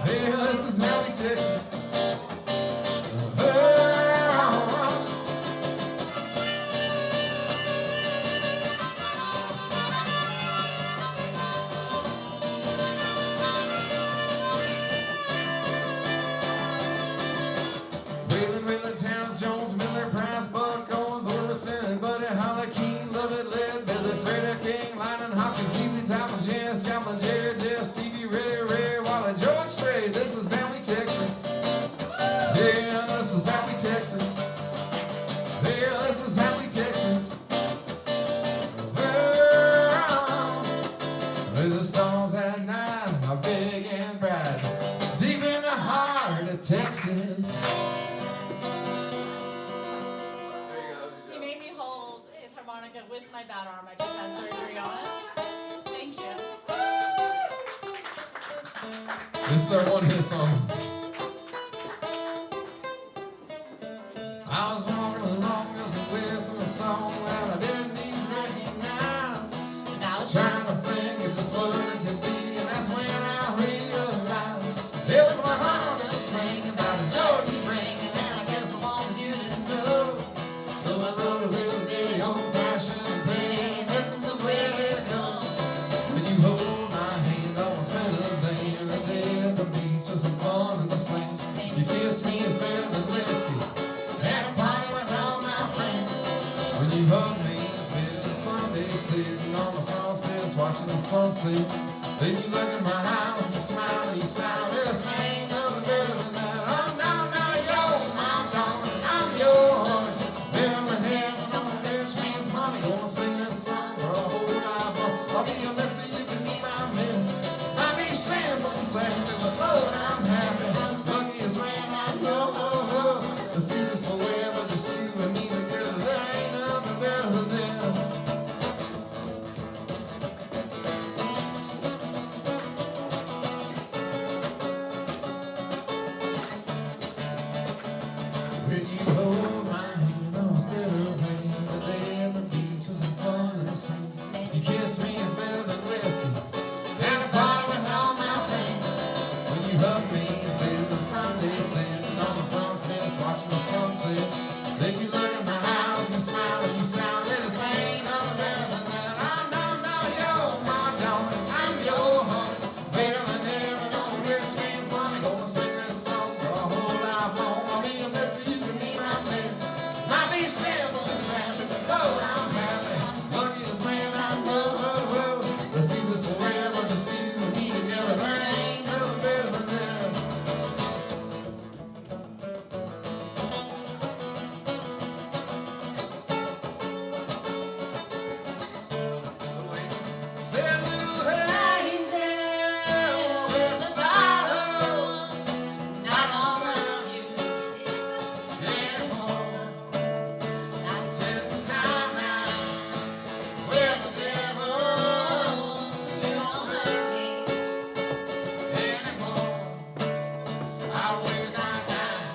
Yeah, this is how we Texas. Wheeling, Towns, Jones, Miller, Price, Buck, Owens, Orbison, and Buddy, Holly, Keene, Lovett, Led, Billy, Freda, King, Lyman, Hopkins, Easy, Toppin, Janice, Joplin, Jerry, Jeff, Stevie, Ray, Wally, George Strait. This is how we Texas. Yeah, this is how we Texas. Yeah, this is how we Texas. Where the stars at night are big and bright, deep in the heart of Texas. There you He go. made me hold his harmonica with my bad arm. I just had surgery on it. Thank you. This is our one-hit song. I was walking along just a whistling a song that I didn't even recognize. And I was Trying to think of just what it could be, and that's when I realized it was my heart that was singing about a Georgia ring, and then I guess I wanted you to know. So I wrote a little ditty, old-fashioned thing, and this is the way it goes. When you hold watching the sunset. Then you look in my house and you smile and you sigh. There's ain't nothing better than that. Oh, no, no, you're my darling, I'm your honey. Better than heaven on a rich man's money. Gonna sing this song for a whole life long. I'll be your mister, you can be my miss. I'll be simple and sad, but Lord, I'm happy. Luckiest man I know. Let's do this forever, just you and me together. There ain't nothing better than that. When you hold my hand, I was better than the day at the beach is some fun in the sea. You kiss me, it's better than whiskey and a party with all my friends. When you hug me, it's better than Sunday sitting on the front steps watching the sunset. Then you look at my house, you smile and you sound. There's ain't nothing better than that. Oh, no, no, you're my darling, I'm your honey. Better than heaven on a rich man's money. Gonna sing this song for a whole life long. I'll be a mister, you can be my man. Might be simple and sad, but Lord, I'm happy. Luckiest man I know. Let's do this forever, just you and me together. There ain't nothing better than that. Said little angel with the bottle, I don't love you anymore. I Spent some time now with the devil you don't hurt me. anymore. I waste my time.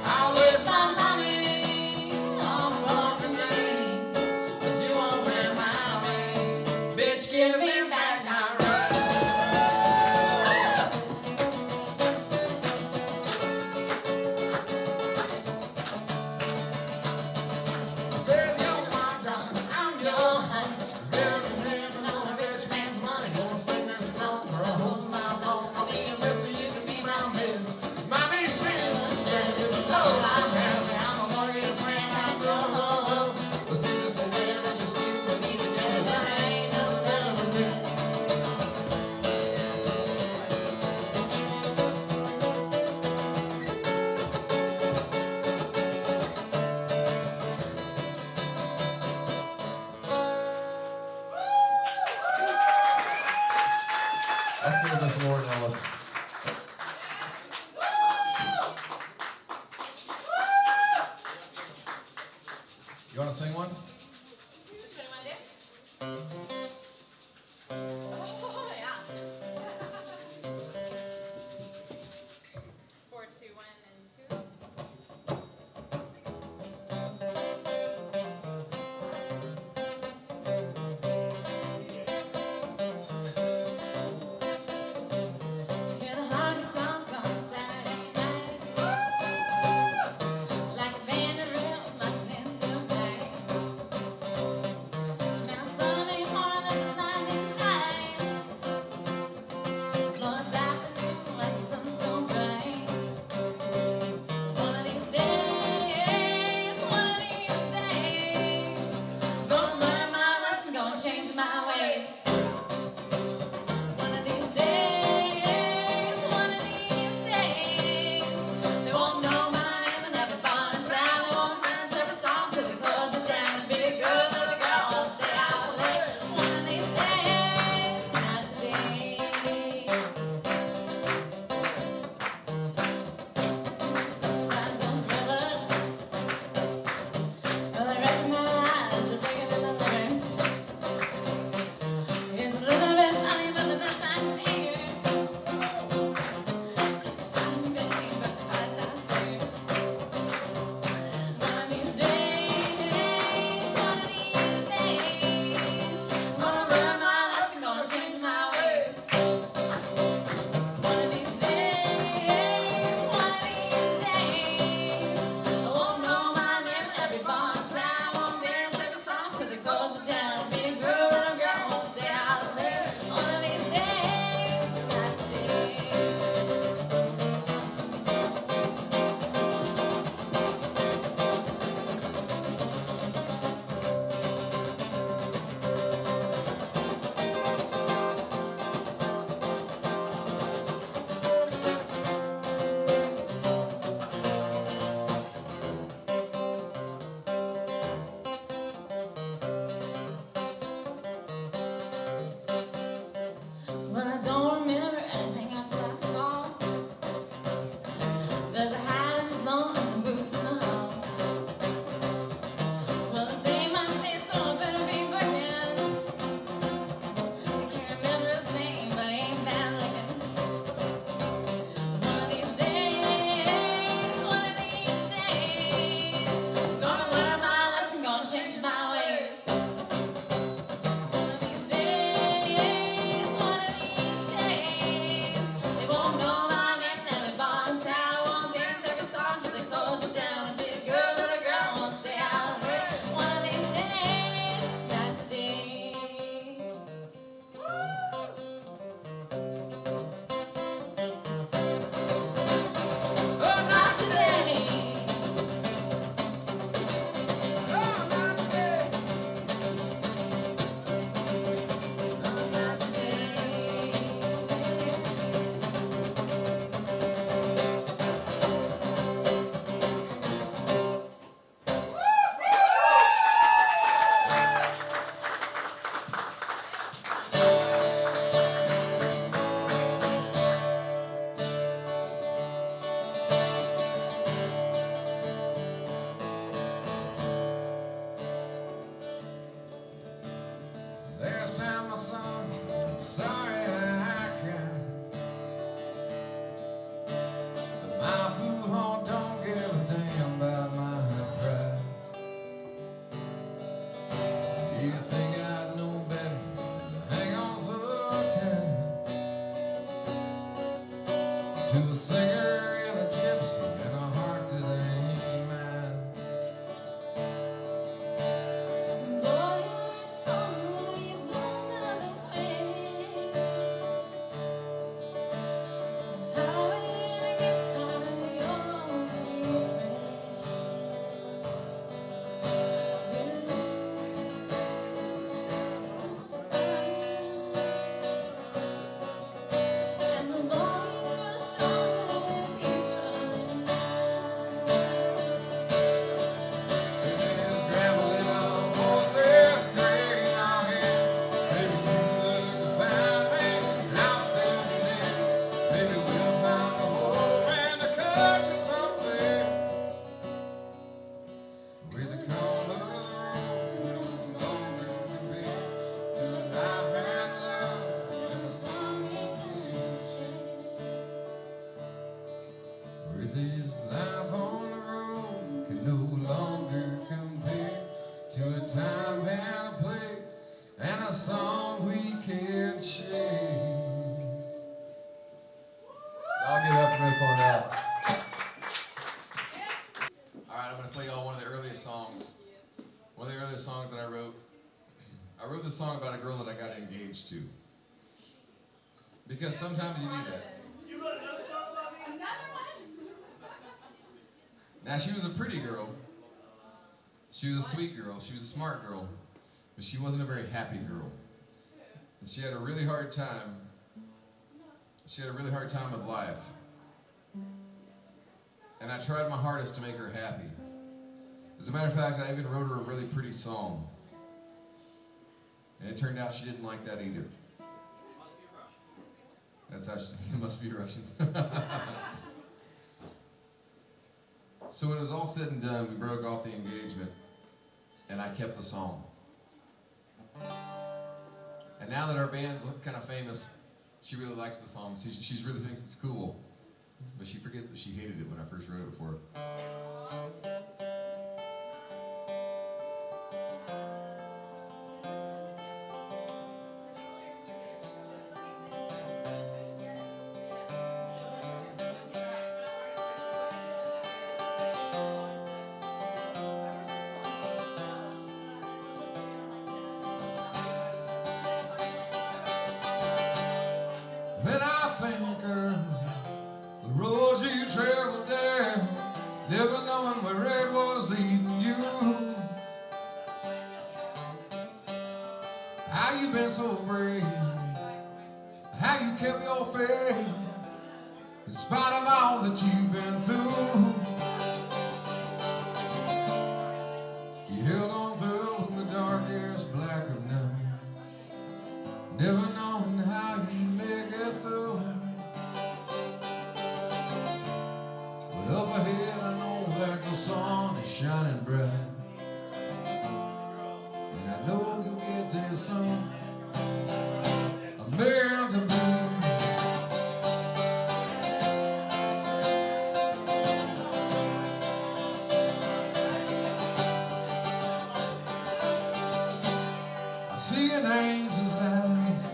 I Waste waste my my money on a broken dream. 'cause you won't wear my ring. Bitch, give me back my ring. I said you're my darling, I'm your honey. Better than heaven on a rich man's money. Gonna sing this song for a whole life long. I'll be a mister, you can be my miss. Might be simple and sad, but Lord, I'm happy. I'm the luckiest man I know. Let's do this forever, just you and me together. There ain't nothing better than that. Let's do this, Lord Ellis. You want to sing one? Which one am I doing? Oh, yeah. 4, 2, 1, and 2. great shame. Y'all give it up for Miss Thornhouse. Alright, I'm going to play y'all one of the earliest songs. One of the earliest songs that I wrote. I wrote this song about a girl that I got engaged to. Because sometimes you need that. You wrote another song about me? Another one? Now, she was a pretty girl. She was a sweet girl. She was a smart girl. But she wasn't a very happy girl. And she had a really hard time. She had a really hard time with life. And I tried my hardest to make her happy. As a matter of fact, I even wrote her a really pretty song. And it turned out she didn't like that either. That's how she, it must be Russian. So when it was all said and done, we broke off the engagement, and I kept the song. And now that our band's kind of famous, she really likes the song. She really thinks it's cool, but she forgets that she hated it when I first wrote it for her. When I think of the roads you traveled down, never knowing where it was leading you, how you been so brave, how you kept your faith, in spite of all that you've been through. You held on through the darkest black of night, never knowing how you make it through. But up ahead I know that the sun is shining bright, and I know you'll get there soon. I'm married to blue. I see an angel's eyes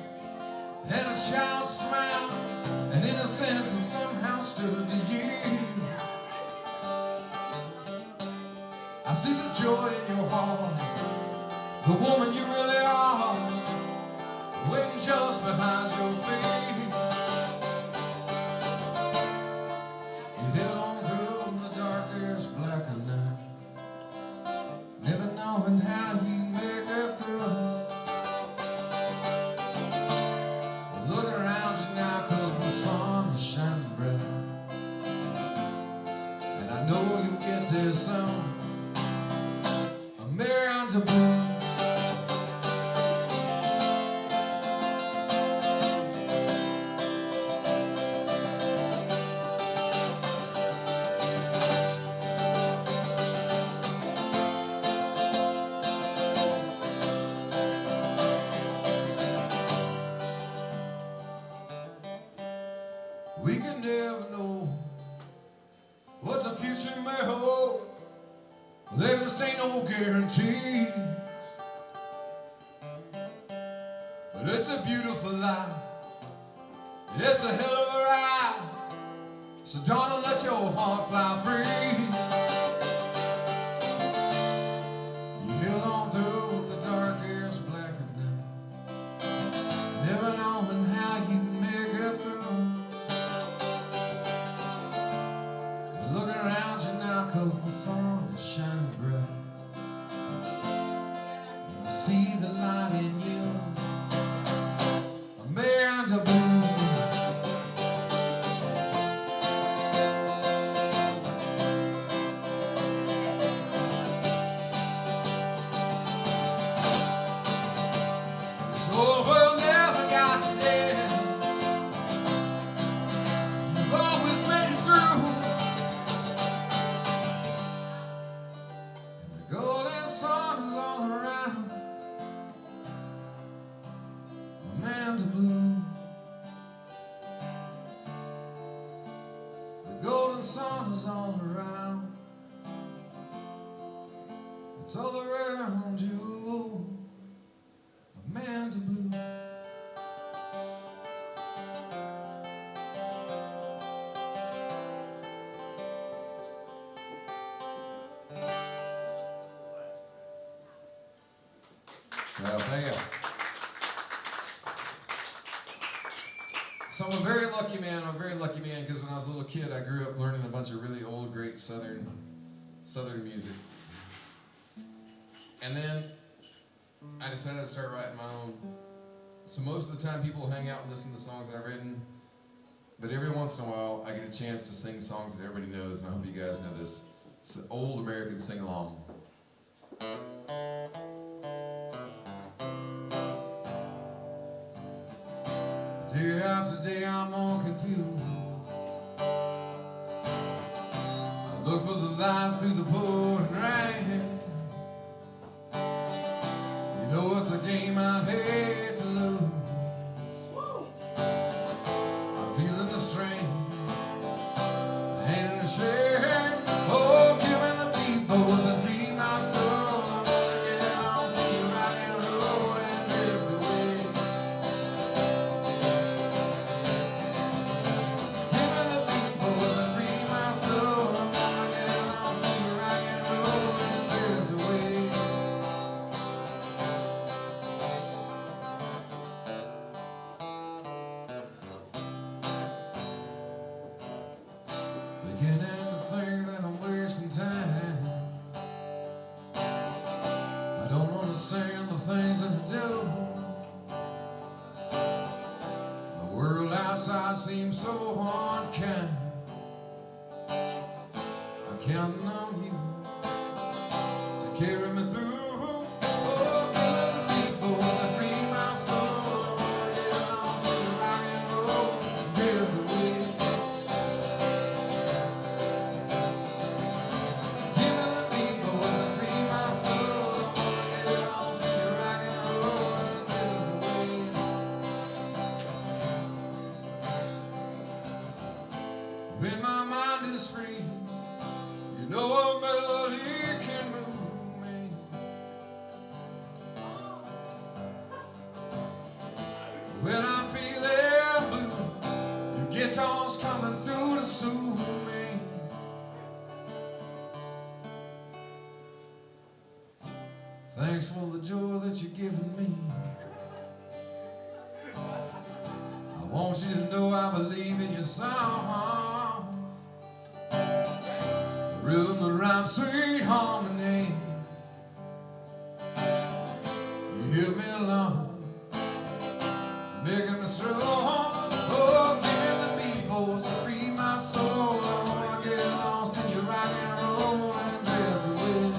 and a child's smile, an innocence that somehow stood to you. I see the joy in your heart, the woman you really are, waiting just behind your feet. You held on through the darkest black of night, never knowing how you make it through. Look around you now, 'cause the sun is shining bright, and I know you'll get there soon. I'm married to blue. We can never know what the future may hold. There just ain't no guarantees, but it's a beautiful life, it's a hell of a ride. So don't let your heart fly free. You held on through the darkest black of night, never knowing how you make it through. Look around you now, 'cause the sun is shining bright, and I see the light in you. I'm married to blue. This whole world never got you down, you've always made it through. The golden sun is all around, a man to blue. The golden sun is all around, it's all around you, a man to blue. Yeah, thank you. So I'm a very lucky man. I'm a very lucky man because when I was a little kid, I grew up learning a bunch of really old, great Southern music. And then I decided to start writing my own. So most of the time, people hang out and listen to songs that I've written. But every once in a while, I get a chance to sing songs that everybody knows, and I hope you guys know this. It's an old American sing-along. Day after day I'm more confused. I look for the light through the pouring rain. You know it's a game I'd hate to lose. I'm feeling the strain and the shame. Oh, give me the people that free my soul. I wanna get lost in the rock and roll and drift away. Give me the people that free my soul. I wanna get lost in the rock and roll and drift away. Beginning to think that I'm wasting time. I don't understand the things that I do. The world outside seems so unkind. I'm counting on you to carry me through. Oh, give me the people that free my soul. I wanna get lost in the rock and roll and drift away. Give me the people that free my soul. I wanna get lost in the rock and roll and drift away. When my mind is free, you know a melody can move me. When I'm feeling blue, your guitar's coming through to soothe me. Thanks for the joy that you're giving me. I want you to know I believe in your song. Rhythm and rhyme, sweet harmony. You hear me along, making me strong. Oh, give me the people to free my soul. I wanna get lost in your rock and roll and drift away.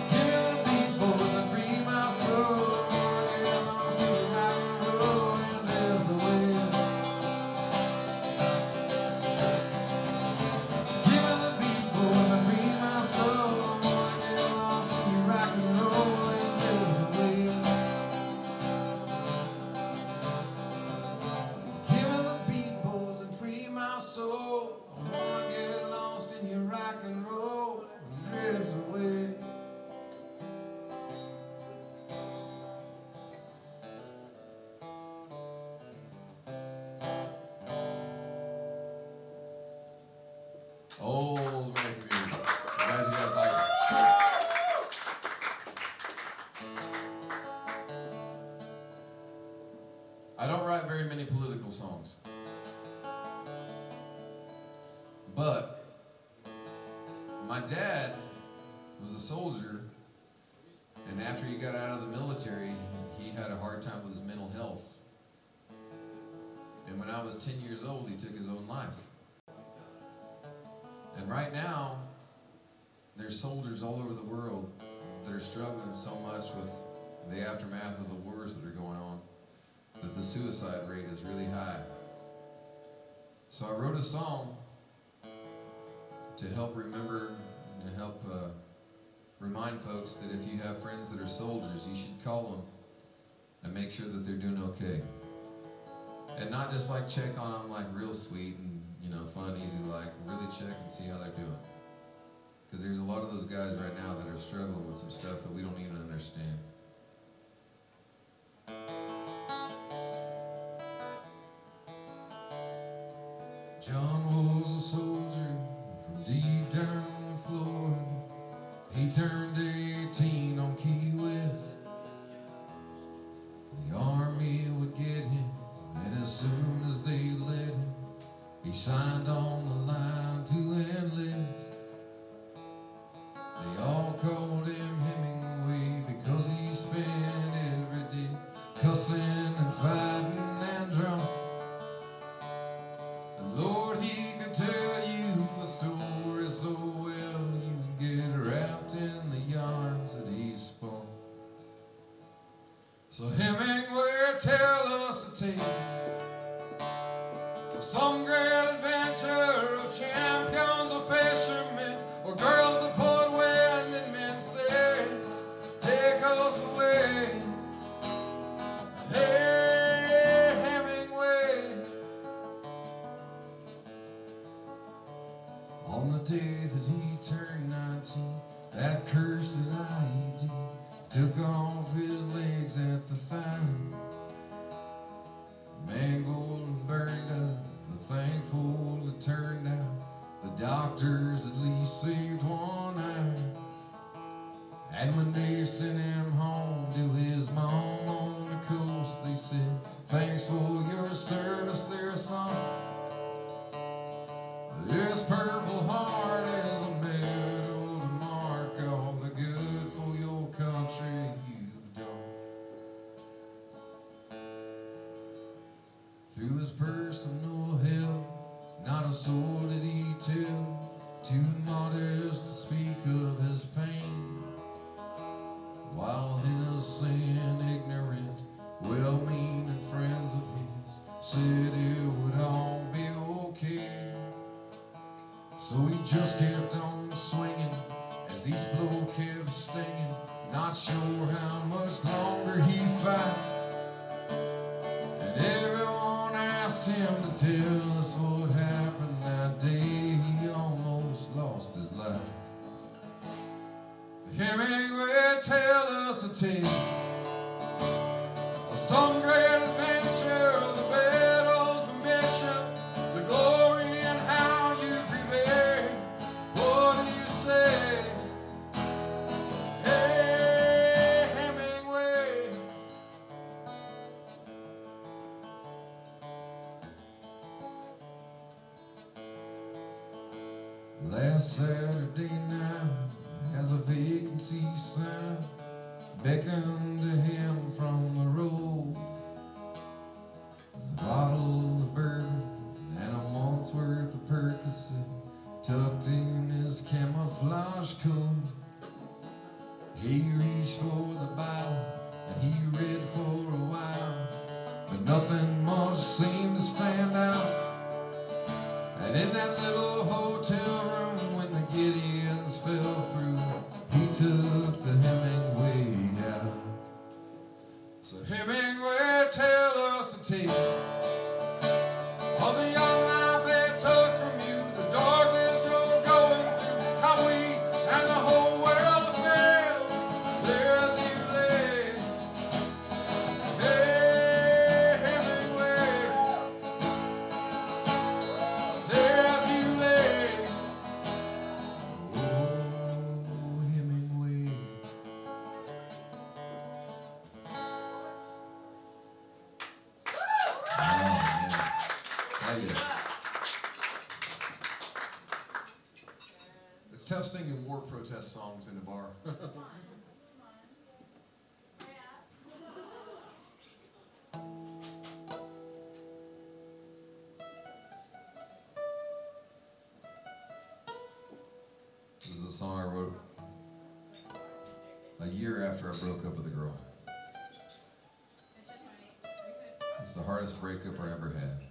Give me the people to free my soul. I wanna get lost in your rock and roll and drift away. Give me the people to free my soul. I wanna get lost in your rock and roll and drift away. Give me the people to free my soul. I wanna get lost in your rock and roll and drift away. Old American music. Glad you guys like it. I don't write very many political songs. But my dad was a soldier, and after he got out of the military, he had a hard time with his mental health. And when I was 10 years old, he took his own life. And right now, there's soldiers all over the world that are struggling so much with the aftermath of the wars that are going on that the suicide rate is really high. So I wrote a song to help remember and help remind folks that if you have friends that are soldiers, you should call them and make sure that they're doing okay. And not just like check on them like real sweet and fun, easy, like really check and see how they're doing. Because there's a lot of those guys right now that are struggling with some stuff that we don't even understand. John was a soldier from deep down in Florida. He turned So Hemingway, tell us a tale of some great adventure of champions or fishermen or girls that put wind in men's sails. Take us away. Hey, Hemingway. On the day that he turned 19, that cursed IED took off his legs at the fight. Mangled and burned up, but thankful it turned out the doctors at least saved one eye. And when they sent him home to his mom on the coast, they said, thanks for your service there, son. This Purple Heart is a medal to mark all the good for your country you've done. Through his personal hell, not a soul did he tell, too modest to speak of his pain. While innocent, ignorant, well-meaning friends of his said it would all be okay. So he just kept on swinging as each blow kept stinging, not sure how much longer he'd fight. And everyone asked him to tell us what happened that day he almost lost his life. Hemingway, tell us a tale of some great adventure, of the battles, the mission, the glory, and how you prevailed. What do you say? Hey, Hemingway. Last Saturday night, as a vacancy sign beckoned to him from the road, a bottle of bourbon and a month's worth of Percocet tucked in his camouflage coat. He reached for the Bible and he read for a while, but nothing much seemed to stand out. And in that little hotel room, when the Gideons fell through, he took the Hemingway out. So Hemingway, tell us a tale of the young life they took from you, the darkness you're going through, how we and the whole world have failed. There as you lay. Hey, Hemingway. There as you lay. Oh, Hemingway. Thank you. It's tough singing war protest songs in a bar. This is a song I wrote a year after I broke up with a girl. It's the hardest breakup I ever had.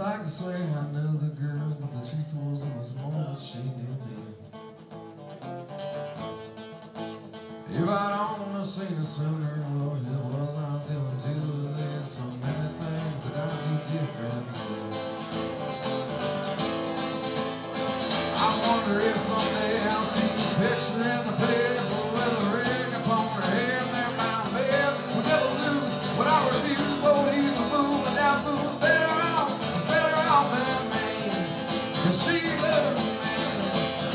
like to say I knew the girl, but the truth was it was more than she knew me. If I'd only seen her sooner, Lord, it was I was doing too. There's so many things that I do differently. I wonder if someday I'll see the picture in the paper with a ring upon her hair and there my bed. We'll never lose what I refuse. Won't use a move, and that fool's better off than me. 'Cause she loved me,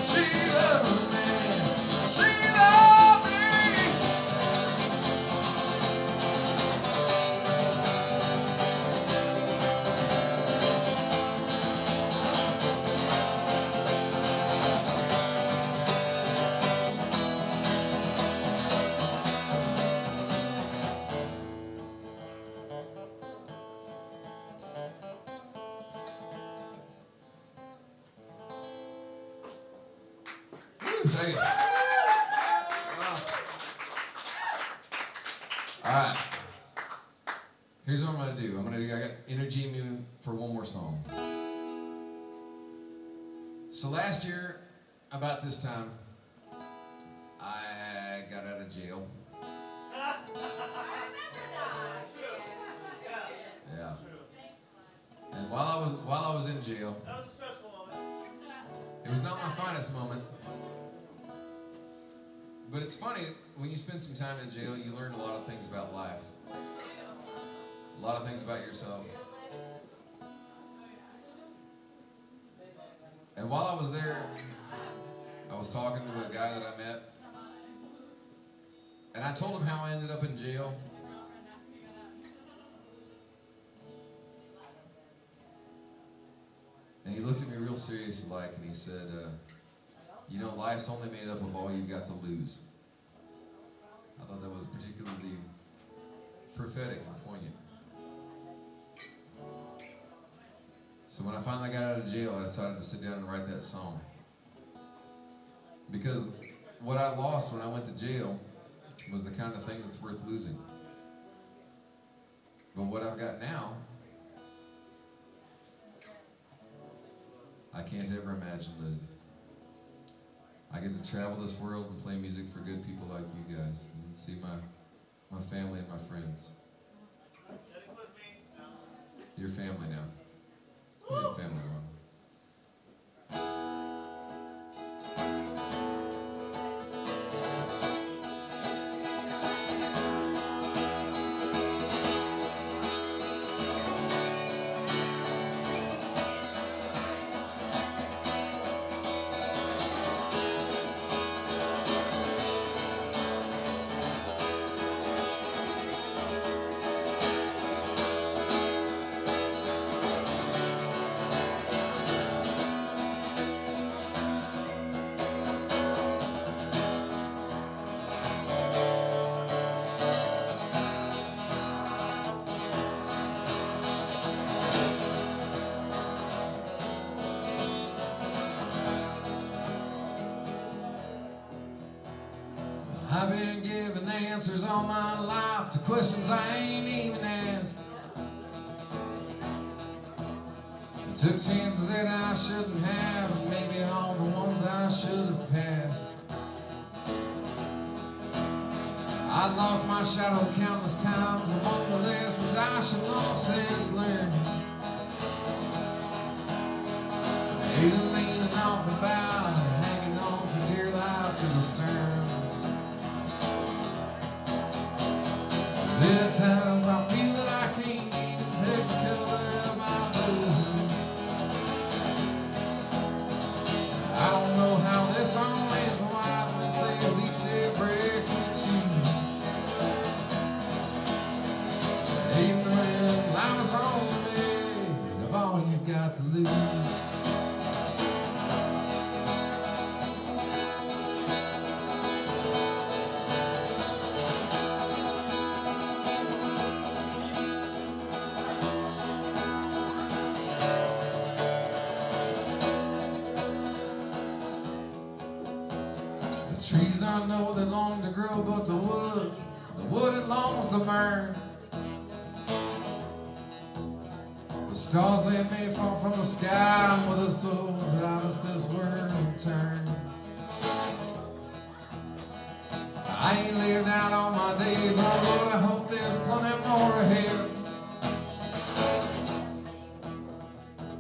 she loved me, she loved me. Thank you. Wow. All right. Here's what I'm gonna do. I got energy in me for one more song. So last year, about this time, I got out of jail. Yeah. And while I was in jail, That was a stressful moment. it was not my finest moment. But it's funny, when you spend some time in jail, you learn a lot of things about life. A lot of things about yourself. And while I was there, I was talking to a guy that I met. And I told him how I ended up in jail. And he looked at me real serious like, and he said, you know, life's only made up of all you've got to lose. I thought that was particularly prophetic and poignant. So when I finally got out of jail, I decided to sit down and write that song. Because what I lost when I went to jail was the kind of thing that's worth losing. But what I've got now, I can't ever imagine losing. I get to travel this world and play music for good people like you guys, and see my family and my friends. Your family now. Your family one. I've been giving answers all my life to questions I ain't even asked. I took chances that I shouldn't have, and maybe all the ones I should have passed. I lost my shadow countless times among the lessons I should long since learned. Either leaning off the bow or hanging on for dear life to the stern. There are times I feel that I can't even pick the color of my blues. I don't know how this song ends. The wise man says each day breaks and choose. Even when life is wrong to me, of all you've got to lose. Trees I know they long to grow, but the wood it longs to burn. The Stars they may fall from the sky, and with a soul that as this world turns. I ain't lived out all my days, oh Lord, I hope there's plenty more ahead.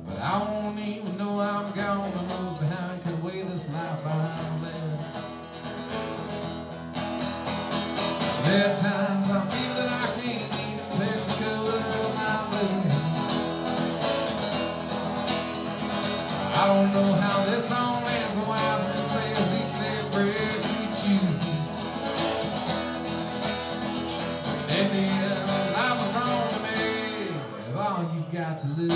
But I won't even know I'm gone, and those behind can weigh this life I'm living. There are times I feel that I can't even pick the color of my blood. I don't know how this all ends, the wise man says each day breaks each you. In the end, life is on to me, if all you've got to lose.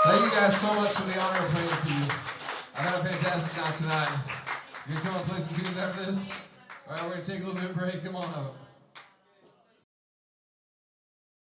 Thank you guys so much for the honor of playing for you. I had a fantastic night tonight. You gonna come and play some tunes after this? All right, we're gonna take a little bit of break. Come on up.